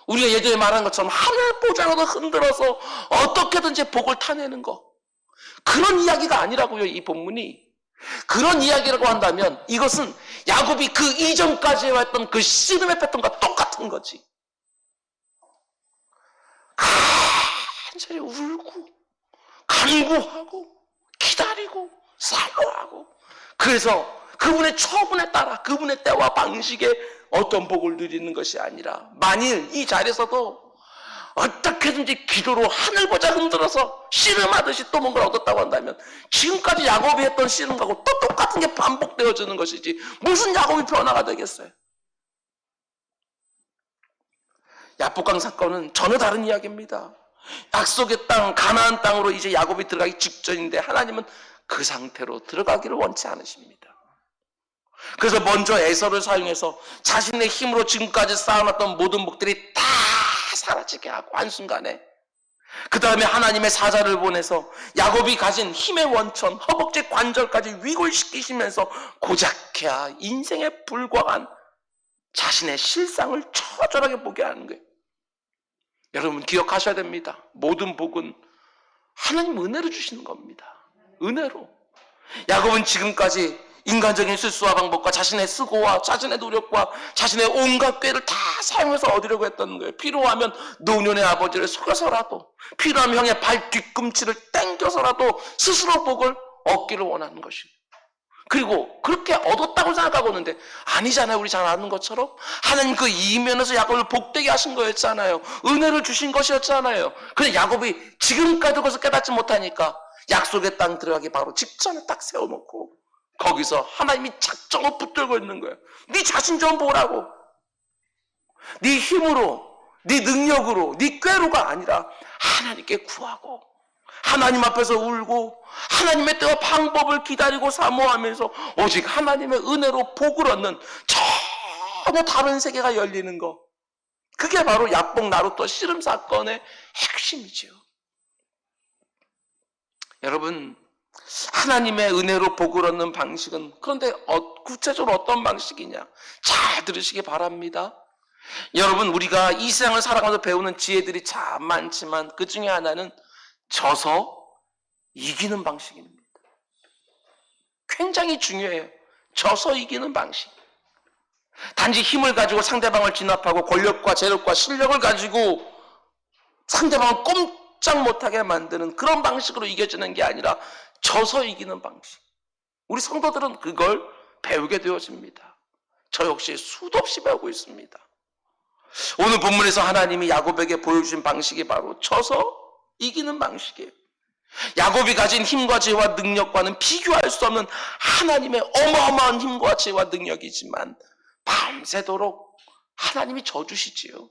Speaker 1: 우리가 예전에 말한 것처럼 하늘 보좌라도 흔들어서 어떻게든지 복을 타내는 거, 그런 이야기가 아니라고요. 이 본문이 그런 이야기라고 한다면 이것은 야곱이 그 이전까지 해왔던 그 씨름의 패턴과 똑같은 거지. 간절히 울고 간구하고 기다리고 살로하고, 그래서 그분의 처분에 따라 그분의 때와 방식에 어떤 복을 누리는 것이 아니라, 만일 이 자리에서도 어떻게든지 기도로 하늘 보자 흔들어서 씨름하듯이 또 뭔가를 얻었다고 한다면 지금까지 야곱이 했던 씨름하고 또 똑같은 게 반복되어지는 것이지 무슨 야곱이 변화가 되겠어요. 야복강 사건은 전혀 다른 이야기입니다. 약속의 땅 가나안 땅으로 이제 야곱이 들어가기 직전인데 하나님은 그 상태로 들어가기를 원치 않으십니다. 그래서 먼저 에서를 사용해서 자신의 힘으로 지금까지 쌓아놨던 모든 복들이 다 사라지게 하고 한순간에, 그 다음에 하나님의 사자를 보내서 야곱이 가진 힘의 원천 허벅지 관절까지 위골시키시면서 고작해야 인생에 불과한 자신의 실상을 처절하게 보게 하는 거예요. 여러분 기억하셔야 됩니다. 모든 복은 하나님 은혜로 주시는 겁니다. 은혜로. 야곱은 지금까지 인간적인 실수와 방법과 자신의 수고와 자신의 노력과 자신의 온갖 꾀를 다 사용해서 얻으려고 했던 거예요. 필요하면 노년의 아버지를 속여서라도, 필요하면 형의 발 뒤꿈치를 땡겨서라도 스스로 복을 얻기를 원하는 것이고, 그리고 그렇게 얻었다고 생각하고 있는데 아니잖아요. 우리 잘 아는 것처럼 하나님 그 이면에서 야곱을 복되게 하신 거였잖아요. 은혜를 주신 것이었잖아요. 근데 야곱이 지금까지 그것을 깨닫지 못하니까 약속의 땅 들어가기 바로 직전에 딱 세워놓고 거기서 하나님이 작정을 붙들고 있는 거예요. 네 자신 좀 보라고. 네 힘으로, 네 능력으로, 네 꾀로가 아니라 하나님께 구하고 하나님 앞에서 울고 하나님의 때와 방법을 기다리고 사모하면서 오직 하나님의 은혜로 복을 얻는 전혀 다른 세계가 열리는 것, 그게 바로 야복 나루토 씨름 사건의 핵심이죠. 여러분, 하나님의 은혜로 복을 얻는 방식은, 그런데 구체적으로 어떤 방식이냐, 잘 들으시기 바랍니다. 여러분, 우리가 이 세상을 살아가면서 배우는 지혜들이 참 많지만 그 중에 하나는 져서 이기는 방식입니다. 굉장히 중요해요. 져서 이기는 방식. 단지 힘을 가지고 상대방을 진압하고 권력과 재력과 실력을 가지고 상대방을 꼼짝 못하게 만드는 그런 방식으로 이겨지는 게 아니라 져서 이기는 방식. 우리 성도들은 그걸 배우게 되어집니다. 저 역시 수도 없이 배우고 있습니다. 오늘 본문에서 하나님이 야곱에게 보여주신 방식이 바로 져서 이기는 방식이에요. 야곱이 가진 힘과 지혜와 능력과는 비교할 수 없는 하나님의 어마어마한 힘과 지혜와 능력이지만 밤새도록 하나님이 져주시지요.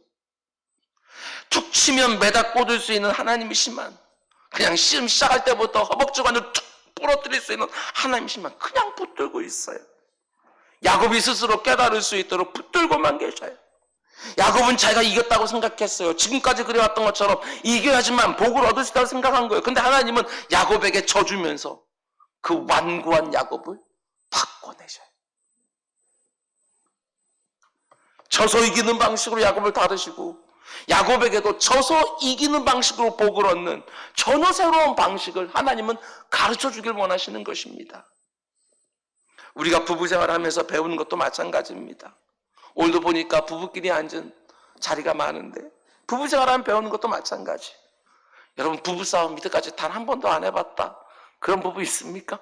Speaker 1: 툭 치면 매다 꽂을 수 있는 하나님이시만, 그냥 씨름 시작할 때부터 허벅지관을 툭 부러뜨릴 수 있는 하나님이시만 그냥 붙들고 있어요. 야곱이 스스로 깨달을 수 있도록 붙들고만 계셔요. 야곱은 자기가 이겼다고 생각했어요. 지금까지 그래왔던 것처럼 이겨야지만 복을 얻을 수 있다고 생각한 거예요. 근데 하나님은 야곱에게 져주면서 그 완고한 야곱을 바꿔내셔요. 져서 이기는 방식으로 야곱을 다루시고, 야곱에게도 져서 이기는 방식으로 복을 얻는 전혀 새로운 방식을 하나님은 가르쳐 주길 원하시는 것입니다. 우리가 부부 생활하면서 배우는 것도 마찬가지입니다. 오늘도 보니까 부부끼리 앉은 자리가 많은데 부부 생활하면 배우는 것도 마찬가지. 여러분, 부부싸움 이때까지 단 한 번도 안 해봤다, 그런 부부 있습니까?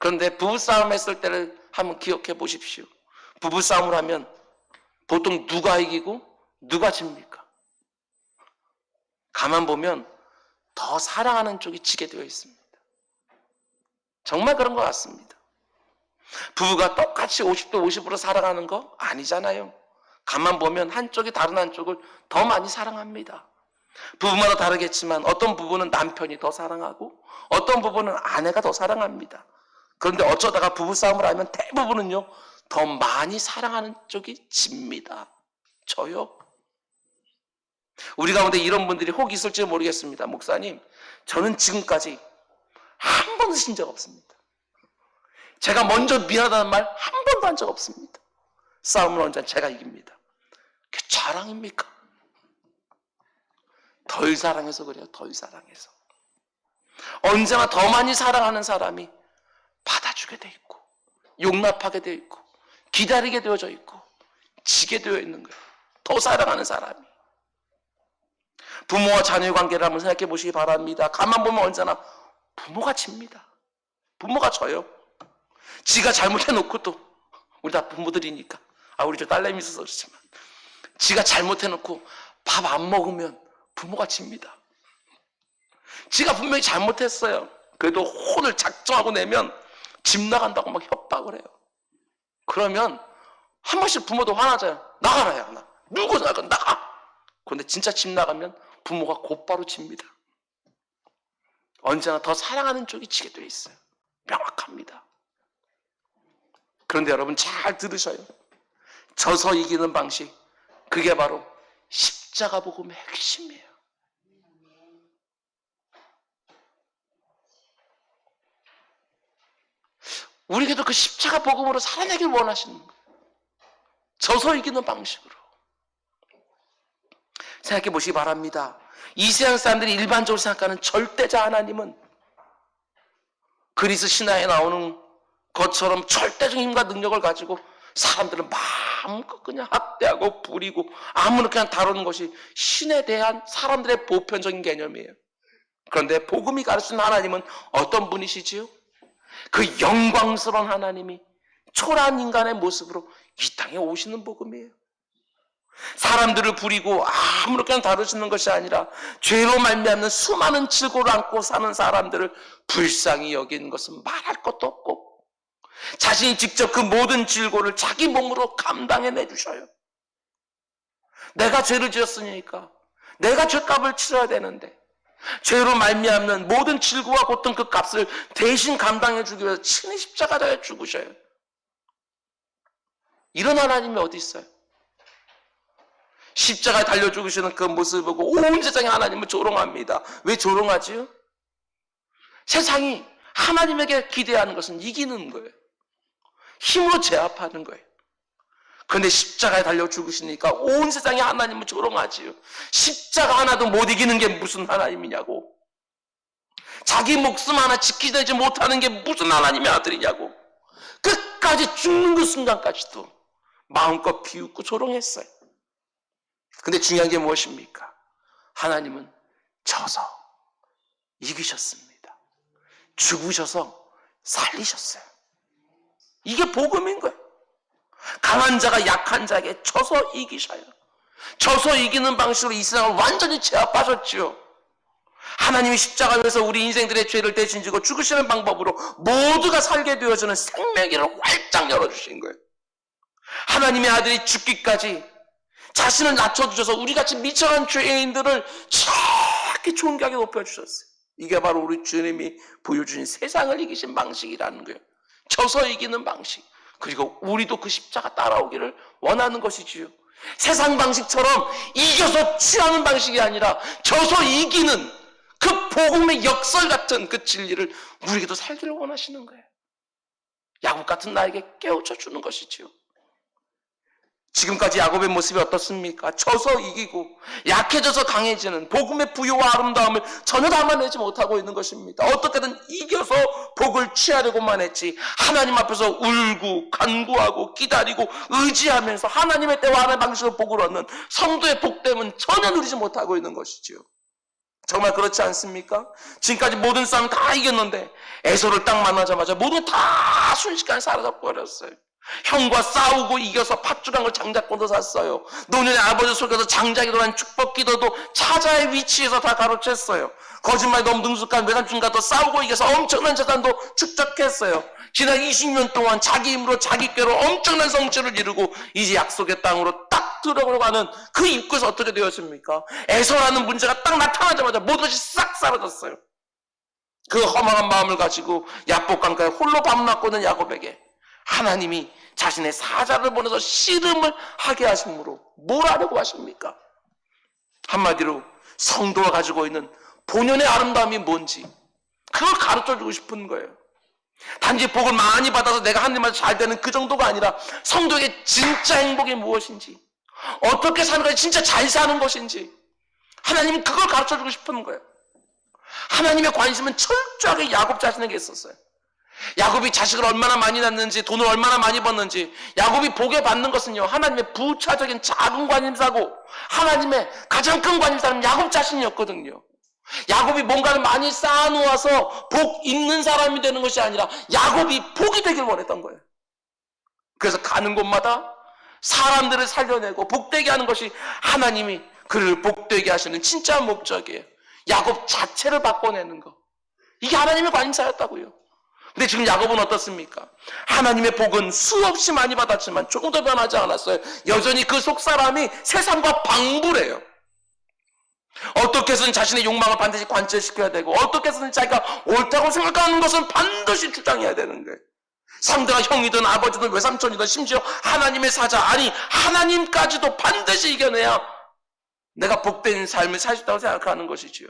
Speaker 1: 그런데 부부싸움 했을 때를 한번 기억해 보십시오. 부부싸움을 하면 보통 누가 이기고 누가 집니까? 가만 보면 더 사랑하는 쪽이 지게 되어 있습니다. 정말 그런 것 같습니다. 부부가 똑같이 50대 50으로 사랑하는 거 아니잖아요. 가만 보면 한쪽이 다른 한쪽을 더 많이 사랑합니다. 부부마다 다르겠지만 어떤 부부는 남편이 더 사랑하고 어떤 부부는 아내가 더 사랑합니다. 그런데 어쩌다가 부부싸움을 하면 대부분은요, 더 많이 사랑하는 쪽이 집니다. 저요. 우리 가운데 이런 분들이 혹 있을지 모르겠습니다. 목사님, 저는 지금까지 한 번도 진 적 없습니다. 제가 먼저 미안하다는 말 한 번도 한 적 없습니다. 싸움은 언제나 제가 이깁니다. 그게 자랑입니까? 덜 사랑해서 그래요. 덜 사랑해서. 언제나 더 많이 사랑하는 사람이 받아주게 돼 있고, 용납하게 돼 있고, 기다리게 되어져 있고, 지게 되어 있는 거예요. 더 사랑하는 사람이. 부모와 자녀의 관계를 한번 생각해 보시기 바랍니다. 가만 보면 언제나 부모가 집니다. 부모가 져요. 지가 잘못해놓고 또, 우리 다 부모들이니까, 우리 저 딸내미 있어서 그렇지만, 지가 잘못해놓고 밥 안 먹으면 부모가 집니다. 지가 분명히 잘못했어요. 그래도 혼을 작정하고 내면 집 나간다고 막 협박을 해요. 그러면 한 번씩 부모도 화나잖아요. 나가라, 야, 나. 누구 나가? 그런데 진짜 집 나가면 부모가 곧바로 집니다. 언제나 더 사랑하는 쪽이 지게 되어 있어요. 명확합니다. 그런데 여러분 잘 들으셔요. 져서 이기는 방식, 그게 바로 십자가 복음의 핵심이에요. 우리에게도 그 십자가 복음으로 살아내길 원하시는 거예요. 져서 이기는 방식으로. 생각해 보시기 바랍니다. 이 세상 사람들이 일반적으로 생각하는 절대자 하나님은 그리스 신화에 나오는 것처럼 절대적인 힘과 능력을 가지고 사람들을 마음껏 그냥 학대하고 부리고 아무렇게 그냥 다루는 것이 신에 대한 사람들의 보편적인 개념이에요. 그런데 복음이 가르치는 하나님은 어떤 분이시지요? 그 영광스러운 하나님이 초라한 인간의 모습으로 이 땅에 오시는 복음이에요. 사람들을 부리고 아무렇게나 다루시는 것이 아니라 죄로 말미암는 수많은 질고를 안고 사는 사람들을 불쌍히 여기는 것은 말할 것도 없고, 자신이 직접 그 모든 질고를 자기 몸으로 감당해내 주셔요. 내가 죄를 지었으니까 내가 죄값을 치러야 되는데, 죄로 말미암는 모든 질고와 고통 그 값을 대신 감당해 주기 위해서 친히 십자가에 죽으셔요. 이런 하나님이 어디 있어요? 십자가에 달려 죽으시는 그 모습을 보고 온 세상이 하나님을 조롱합니다. 왜 조롱하지요? 세상이 하나님에게 기대하는 것은 이기는 거예요. 힘으로 제압하는 거예요. 그런데 십자가에 달려 죽으시니까 온 세상이 하나님을 조롱하지요. 십자가 하나도 못 이기는 게 무슨 하나님이냐고. 자기 목숨 하나 지키지 못하는 게 무슨 하나님의 아들이냐고. 끝까지 죽는 그 순간까지도 마음껏 비웃고 조롱했어요. 근데 중요한 게 무엇입니까? 하나님은 져서 이기셨습니다. 죽으셔서 살리셨어요. 이게 복음인 거예요. 강한 자가 약한 자에게 져서 이기셔요. 져서 이기는 방식으로 이 세상을 완전히 제압하셨지요. 하나님이 십자가에서 우리 인생들의 죄를 대신 지고 죽으시는 방법으로 모두가 살게 되어지는 생명길을 활짝 열어주신 거예요. 하나님의 아들이 죽기까지 자신을 낮춰주셔서 우리같이 미쳐간 죄인들을 저렇게 존귀하게 높여주셨어요. 이게 바로 우리 주님이 보여주신 세상을 이기신 방식이라는 거예요. 져서 이기는 방식. 그리고 우리도 그 십자가 따라오기를 원하는 것이지요. 세상 방식처럼 이겨서 취하는 방식이 아니라 져서 이기는 그 복음의 역설 같은 그 진리를 우리에게도 살기를 원하시는 거예요. 야곱 같은 나에게 깨우쳐 주는 것이지요. 지금까지 야곱의 모습이 어떻습니까? 져서 이기고 약해져서 강해지는 복음의 부요와 아름다움을 전혀 담아내지 못하고 있는 것입니다. 어떻게든 이겨서 복을 취하려고만 했지, 하나님 앞에서 울고 간구하고 기다리고 의지하면서 하나님의 때와 하나님의 방식으로 복을 얻는 성도의 복됨은 전혀 누리지 못하고 있는 것이지요. 정말 그렇지 않습니까? 지금까지 모든 싸움 다 이겼는데 에서를 딱 만나자마자 모든 다 순식간에 사라져버렸어요. 형과 싸우고 이겨서 팥죽한 걸 장작권도 샀어요. 노년의 아버지 속에서 장작이 들어간 축복기도도 차자의 위치에서 다 가로챘어요. 거짓말이 너무 능숙한 외삼촌과 또 싸우고 이겨서 엄청난 재산도 축적했어요. 지난 20년 동안 자기 힘으로 자기 꾀로 엄청난 성취를 이루고 이제 약속의 땅으로 딱 들어가려고 하는 그 입구에서 어떻게 되었습니까? 에서라는 문제가 딱 나타나자마자 모든 것이 싹 사라졌어요. 그 허망한 마음을 가지고 야복강가에 홀로 밤낮고는 야곱에게 하나님이 자신의 사자를 보내서 씨름을 하게 하심으로 뭘 하려고 하십니까? 한마디로 성도가 가지고 있는 본연의 아름다움이 뭔지 그걸 가르쳐주고 싶은 거예요. 단지 복을 많이 받아서 내가 하나님한테 잘 되는 그 정도가 아니라 성도에게 진짜 행복이 무엇인지, 어떻게 사는 것이 진짜 잘 사는 것인지 하나님은 그걸 가르쳐주고 싶은 거예요. 하나님의 관심은 철저하게 야곱 자신에게 있었어요. 야곱이 자식을 얼마나 많이 낳는지, 돈을 얼마나 많이 벌는지, 야곱이 복에 받는 것은요, 하나님의 부차적인 작은 관심사고, 하나님의 가장 큰 관심사는 야곱 자신이었거든요. 야곱이 뭔가를 많이 쌓아놓아서 복 있는 사람이 되는 것이 아니라 야곱이 복이 되길 원했던 거예요. 그래서 가는 곳마다 사람들을 살려내고 복되게 하는 것이 하나님이 그를 복되게 하시는 진짜 목적이에요. 야곱 자체를 바꿔내는 거, 이게 하나님의 관심사였다고요. 근데 지금 야곱은 어떻습니까? 하나님의 복은 수없이 많이 받았지만 조금도 변하지 않았어요. 여전히 그 속사람이 세상과 방불해요. 어떻게 해서든 자신의 욕망을 반드시 관철시켜야 되고, 어떻게 해서든 자기가 옳다고 생각하는 것은 반드시 주장해야 되는 거예요. 상대가 형이든 아버지든 외삼촌이든 심지어 하나님의 사자, 아니 하나님까지도 반드시 이겨내야 내가 복된 삶을 살 수 있다고 생각하는 것이지요.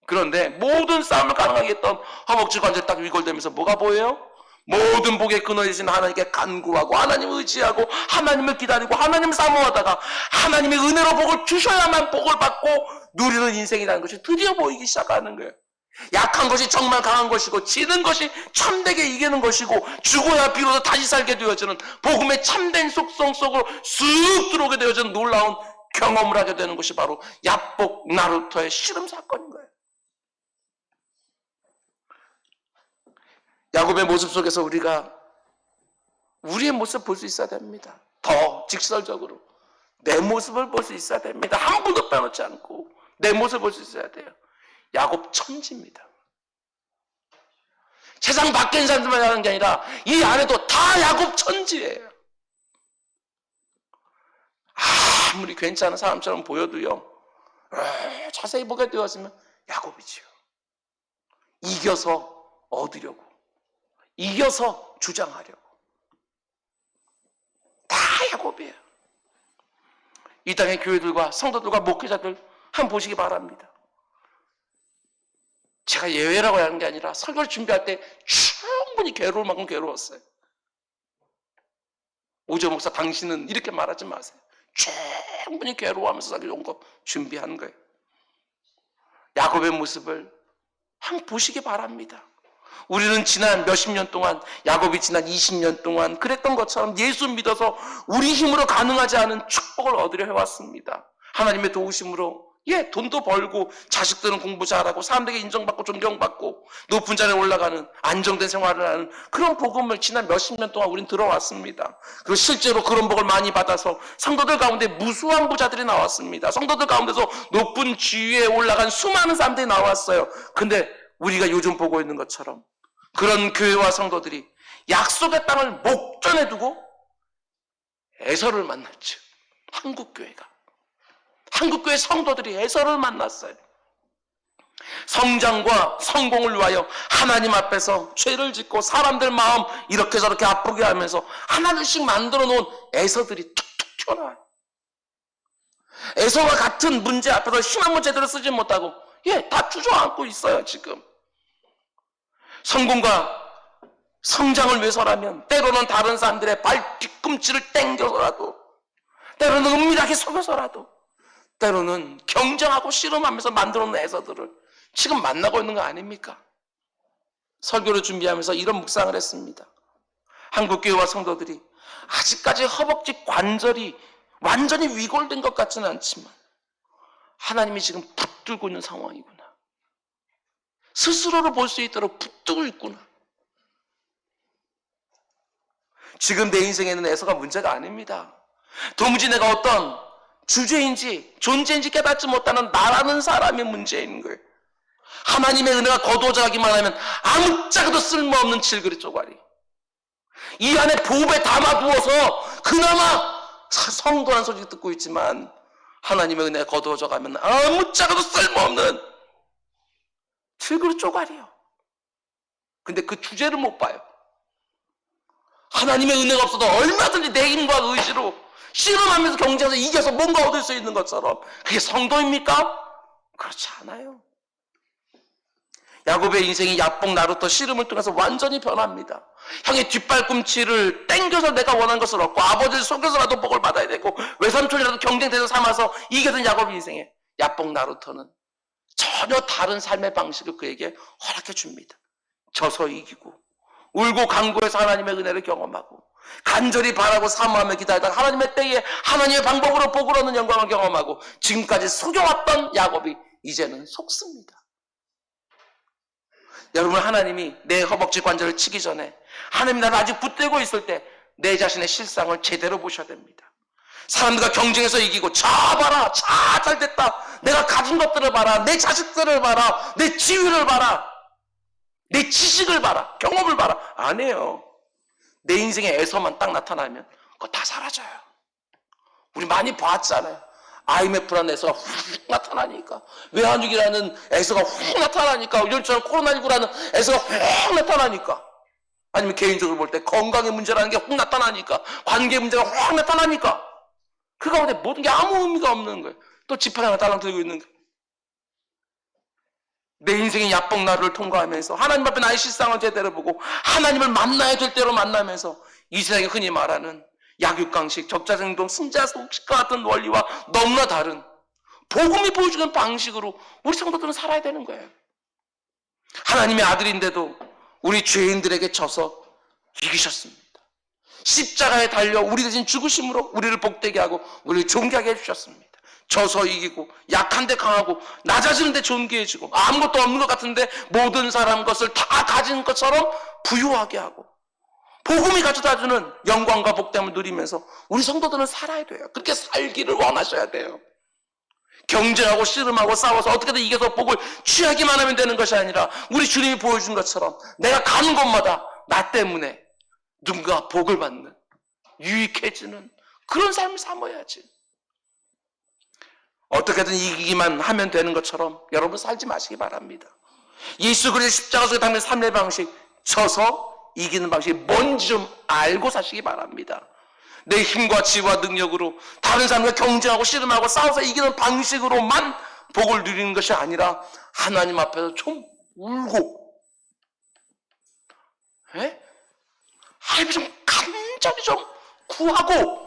Speaker 1: 그런데 모든 싸움을 가능하게 했던 허벅지 관절 딱 위골되면서 뭐가 보여요? 모든 복의 근원이신 하나님께 간구하고 하나님을 의지하고 하나님을 기다리고 하나님을 사모하다가 하나님의 은혜로 복을 주셔야만 복을 받고 누리는 인생이라는 것이 드디어 보이기 시작하는 거예요. 약한 것이 정말 강한 것이고, 지는 것이 참되게 이기는 것이고, 죽어야 비로소 다시 살게 되어지는 복음의 참된 속성 속으로 쑥 들어오게 되어지는 놀라운 경험을 하게 되는 것이 바로 야복 나루토의 씨름 사건인 거예요. 야곱의 모습 속에서 우리가 우리의 모습을 볼 수 있어야 됩니다. 더 직설적으로 내 모습을 볼 수 있어야 됩니다. 한 분도 빼놓지 않고 내 모습을 볼 수 있어야 돼요. 야곱 천지입니다. 세상 밖에 있는 사람들만 하는 게 아니라 이 안에도 다 야곱 천지예요. 아무리 괜찮은 사람처럼 보여도요, 자세히 보게 되었으면 야곱이지요. 이겨서 얻으려고, 이겨서 주장하려고, 다 야곱이에요. 이 땅의 교회들과 성도들과 목회자들 한번 보시기 바랍니다. 제가 예외라고 하는 게 아니라 설교를 준비할 때 충분히 괴로울 만큼 괴로웠어요. 오조 목사, 당신은 이렇게 말하지 마세요. 충분히 괴로워하면서 설교 온 거 준비한 거예요. 야곱의 모습을 한번 보시기 바랍니다. 우리는 지난 몇십 년 동안, 야곱이 지난 20년 동안 그랬던 것처럼 예수 믿어서 우리 힘으로 가능하지 않은 축복을 얻으려 해왔습니다. 하나님의 도우심으로 돈도 벌고, 자식들은 공부 잘하고, 사람들에게 인정받고 존경받고, 높은 자리에 올라가는 안정된 생활을 하는 그런 복음을 지난 몇십 년 동안 우린 들어왔습니다. 그리고 실제로 그런 복을 많이 받아서 성도들 가운데 무수한 부자들이 나왔습니다. 성도들 가운데서 높은 지위에 올라간 수많은 사람들이 나왔어요. 근데 우리가 요즘 보고 있는 것처럼 그런 교회와 성도들이 약속의 땅을 목전에 두고 에서를 만났죠. 한국교회 성도들이 에서를 만났어요. 성장과 성공을 위하여 하나님 앞에서 죄를 짓고 사람들 마음 이렇게 저렇게 아프게 하면서 하나둘씩 만들어 놓은 에서들이 툭툭 튀어나와요. 에서와 같은 문제 앞에서 희망을 제대로 쓰지 못하고 다 주저앉고 있어요. 지금 성공과 성장을 위해서라면 때로는 다른 사람들의 발 뒤꿈치를 땡겨서라도, 때로는 은밀하게 속여서라도, 때로는 경쟁하고 씨름하면서 만들어놓은 에서들을 지금 만나고 있는 거 아닙니까? 설교를 준비하면서 이런 묵상을 했습니다. 한국교회와 성도들이 아직까지 허벅지 관절이 완전히 위골된 것 같지는 않지만 하나님이 지금 붙들고 있는 상황이구나. 스스로를 볼 수 있도록 붙들고 있구나. 지금 내 인생에는 에서가 문제가 아닙니다. 도무지 내가 어떤 주제인지 존재인지 깨닫지 못하는 나라는 사람의 문제인 거예요. 하나님의 은혜가 거두어져 가기만 하면 아무짝에도 쓸모없는 칠그릇 쪼가리, 이 안에 보배 담아두어서 그나마 성도라는 소리 듣고 있지만 하나님의 은혜가 거두어져 가면 아무짝에도 쓸모없는 칠그릇 쪼가리요. 근데 그 주제를 못 봐요. 하나님의 은혜가 없어도 얼마든지 내 힘과 의지로 씨름하면서 경쟁해서 이겨서 뭔가 얻을 수 있는 것처럼 그게 성도입니까? 그렇지 않아요. 야곱의 인생이 야복, 나루터, 씨름을 통해서 완전히 변합니다. 형의 뒷발꿈치를 땡겨서 내가 원하는 것을 얻고 아버지를 속여서라도 복을 받아야 되고 외삼촌이라도 경쟁대상 삼아서 이겨든 야곱의 인생에 야복, 나루터는 전혀 다른 삶의 방식을 그에게 허락해 줍니다. 져서 이기고 울고 간구해서 하나님의 은혜를 경험하고 간절히 바라고 사모하며 기다리다가 하나님의 때에 하나님의 방법으로 복을 얻는 영광을 경험하고 지금까지 속여왔던 야곱이 이제는 속습니다. 여러분, 하나님이 내 허벅지 관절을 치기 전에 하나님이 나를 아직 붙들고 있을 때 내 자신의 실상을 제대로 보셔야 됩니다. 사람들과 경쟁해서 이기고 자 봐라, 자 잘됐다, 내가 가진 것들을 봐라, 내 자식들을 봐라, 내 지위를 봐라, 내 지식을 봐라, 경험을 봐라. 아니에요. 내 인생에서만 딱 나타나면 그거 다 사라져요. 우리 많이 봤잖아요. IMF라는 에서가 훅 나타나니까, 외환위기라는 에서가 훅 나타나니까, 요즘처럼 코로나19라는 에서가 훅 나타나니까, 아니면 개인적으로 볼 때 건강의 문제라는 게 훅 나타나니까, 관계 문제가 확 나타나니까, 그 가운데 모든 게 아무 의미가 없는 거예요. 또 지팡이 하나 딸랑 들고 있는 거예요. 내 인생의 야복나루를 통과하면서 하나님 앞에 나의 실상을 제대로 보고 하나님을 만나야 될 대로 만나면서 이 세상에 흔히 말하는 약육강식, 적자생동, 승자속식과 같은 원리와 너무나 다른 복음이 보여주는 방식으로 우리 성도들은 살아야 되는 거예요. 하나님의 아들인데도 우리 죄인들에게 져서 이기셨습니다. 십자가에 달려 우리 대신 죽으심으로 우리를 복되게 하고 우리를 존귀하게 해주셨습니다. 져서 이기고 약한데 강하고 낮아지는데 존귀해지고 아무것도 없는 것 같은데 모든 사람 것을 다 가진 것처럼 부유하게 하고 복음이 가져다주는 영광과 복됨을 누리면서 우리 성도들은 살아야 돼요. 그렇게 살기를 원하셔야 돼요. 경쟁하고 씨름하고 싸워서 어떻게든 이겨서 복을 취하기만 하면 되는 것이 아니라 우리 주님이 보여준 것처럼 내가 가는 곳마다 나 때문에 누군가 복을 받는, 유익해지는 그런 삶을 삼아야지. 어떻게든 이기기만 하면 되는 것처럼 여러분 살지 마시기 바랍니다. 예수 그리스도의 십자가 속에 담긴 삶의 방식, 져서 이기는 방식이 뭔지 좀 알고 사시기 바랍니다. 내 힘과 지혜와 능력으로 다른 사람과 경쟁하고 씨름하고 싸워서 이기는 방식으로만 복을 누리는 것이 아니라 하나님 앞에서 좀 울고, 하나님 좀 간절히 좀 구하고,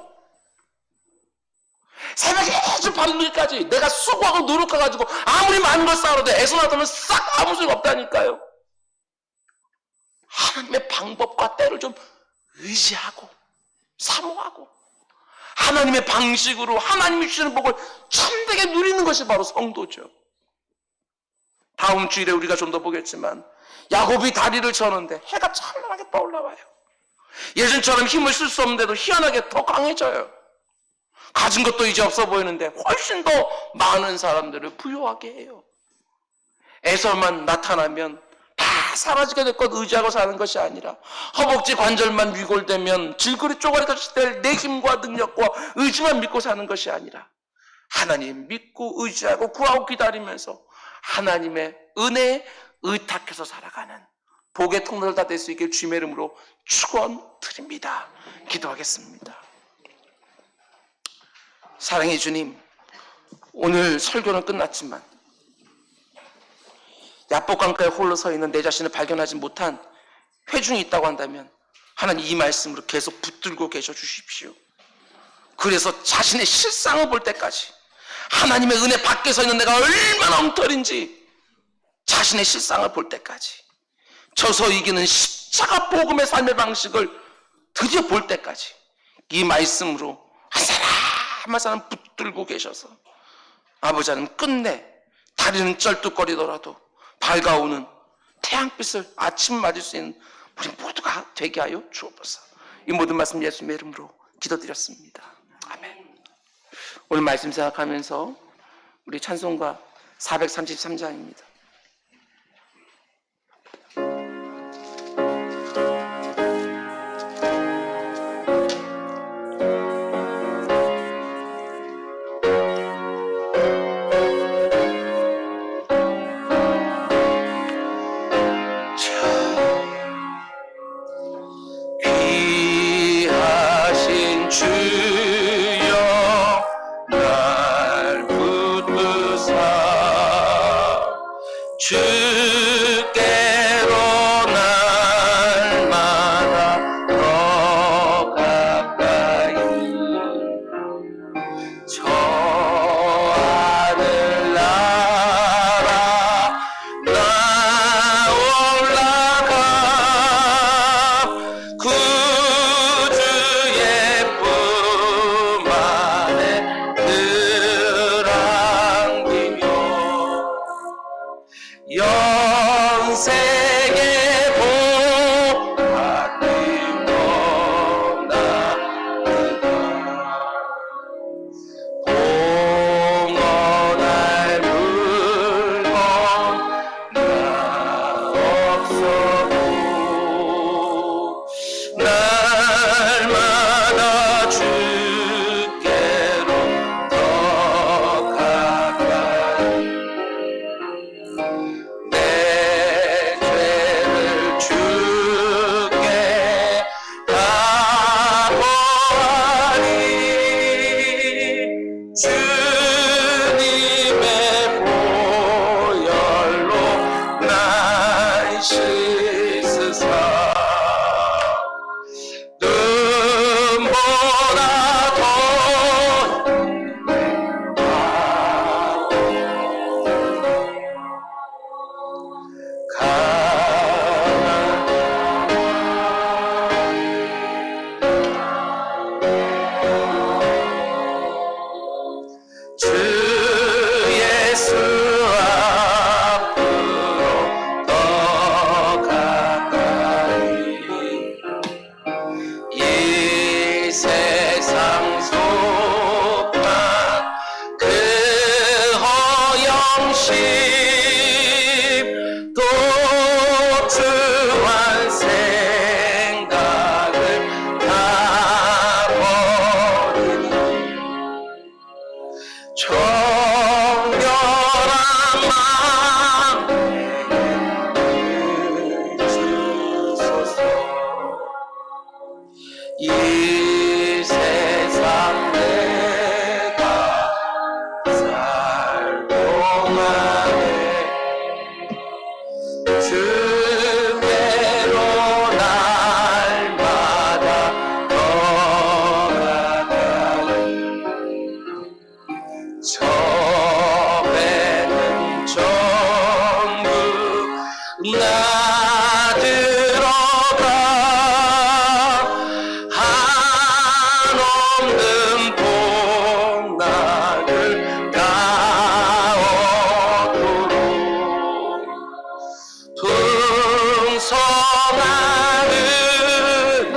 Speaker 1: 새벽에 아주 밤늦게까지 내가 수고하고 노력해가지고 아무리 많은 걸 쌓아도 애써 놔두면 싹 아무 소용 없다니까요. 하나님의 방법과 때를 좀 의지하고 사모하고 하나님의 방식으로 하나님이 주시는 복을 참되게 누리는 것이 바로 성도죠. 다음 주일에 우리가 좀 더 보겠지만 야곱이 다리를 저는데 해가 찬란하게 떠올라와요. 예전처럼 힘을 쓸 수 없는데도 희한하게 더 강해져요. 가진 것도 이제 없어 보이는데 훨씬 더 많은 사람들을 부유하게 해요. 에서만 나타나면 다 사라지게 될 것 의지하고 사는 것이 아니라 허벅지 관절만 위골되면 질그리 쪼가리 같이 될 내 힘과 능력과 의지만 믿고 사는 것이 아니라 하나님 믿고 의지하고 구하고 기다리면서 하나님의 은혜에 의탁해서 살아가는 복의 통로를 다 될 수 있게 주님의 이름으로 축원드립니다. 기도하겠습니다. 사랑의 주님, 오늘 설교는 끝났지만 야복강가에 홀로 서 있는 내 자신을 발견하지 못한 회중이 있다고 한다면 하나님 이 말씀으로 계속 붙들고 계셔 주십시오. 그래서 자신의 실상을 볼 때까지 하나님의 은혜 밖에 서 있는 내가 얼마나 엉터리인지 자신의 실상을 볼 때까지 져서 이기는 십자가 복음의 삶의 방식을 드디어 볼 때까지 이 말씀으로 한 사람 한 사람 붙들고 계셔서 아버지 하나님 끝내 다리는 쩔뚝거리더라도 밝아오는 태양빛을 아침 맞을 수 있는 우리 모두가 되게 하여 주옵소서. 이 모든 말씀 예수님의 이름으로 기도드렸습니다. 아멘. 오늘 말씀 생각하면서 우리 찬송가 433장입니다. 주께 영생의 복 받기로 나이다. 공헌할 물건 나 없어도 날마다 주께로 더 가까이 내 죄를 주께 다 고하리. 주님의 보혈로 날 씻으사 눈보다 더 주 예수 앞으로 더 가까이 이 세상 속한 그 허영심 또 추한 생각을 다 버리니 정결한 마음에 주소서. 이 세상 내가 살 동안에 주께로 날마다 더 가까이 처음에는 전부 나 들어가 한없는 복날을 가오도록 풍성한 은혜를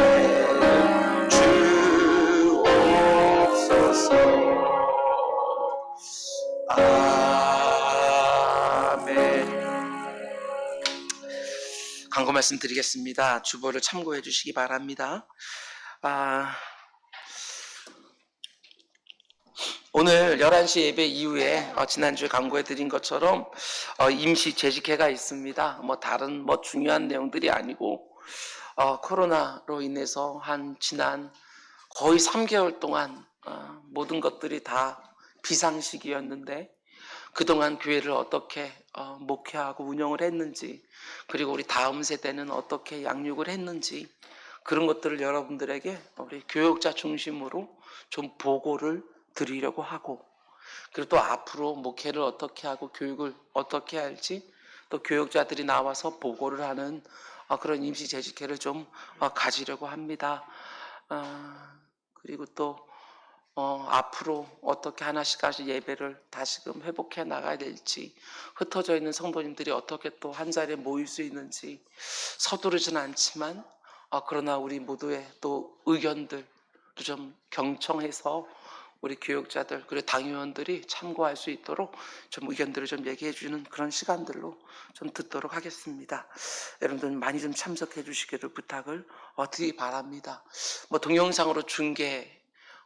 Speaker 1: 주옵소서. 아멘. 광고 말씀드리겠습니다. 주보를 참고해 주시기 바랍니다. 오늘 11시 예배 이후에 지난주에 광고해 드린 것처럼 임시 재직회가 있습니다. 다른 중요한 내용들이 아니고 코로나로 인해서 지난 거의 3개월 동안 모든 것들이 다 비상식이었는데 그동안 교회를 어떻게 목회하고 운영을 했는지, 그리고 우리 다음 세대는 어떻게 양육을 했는지, 그런 것들을 여러분들에게 우리 교육자 중심으로 좀 보고를 드리려고 하고, 그리고 또 앞으로 목회를 어떻게 하고 교육을 어떻게 할지 또 교육자들이 나와서 보고를 하는 그런 임시재직회를 좀 가지려고 합니다. 그리고 또 앞으로 어떻게 하나씩 예배를 다시금 회복해 나가야 될지, 흩어져 있는 성도님들이 어떻게 또 한 자리에 모일 수 있는지 서두르지는 않지만 그러나 우리 모두의 또 의견들도 좀 경청해서 우리 교육자들 그리고 당의원들이 참고할 수 있도록 좀 의견들을 좀 얘기해 주는 그런 시간들로 좀 듣도록 하겠습니다. 여러분들 많이 좀 참석해 주시기를 부탁을 드리기 바랍니다. 동영상으로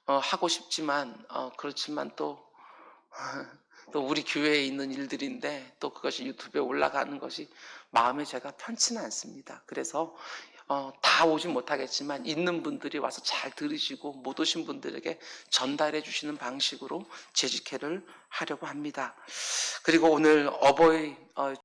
Speaker 1: 하고 싶지만 그렇지만 또 우리 교회에 있는 일들인데 또 그것이 유튜브에 올라가는 것이 마음에 제가 편치는 않습니다. 그래서 다 오진 못하겠지만 있는 분들이 와서 잘 들으시고 못 오신 분들에게 전달해 주시는 방식으로 재직회를 하려고 합니다. 그리고 오늘 어버이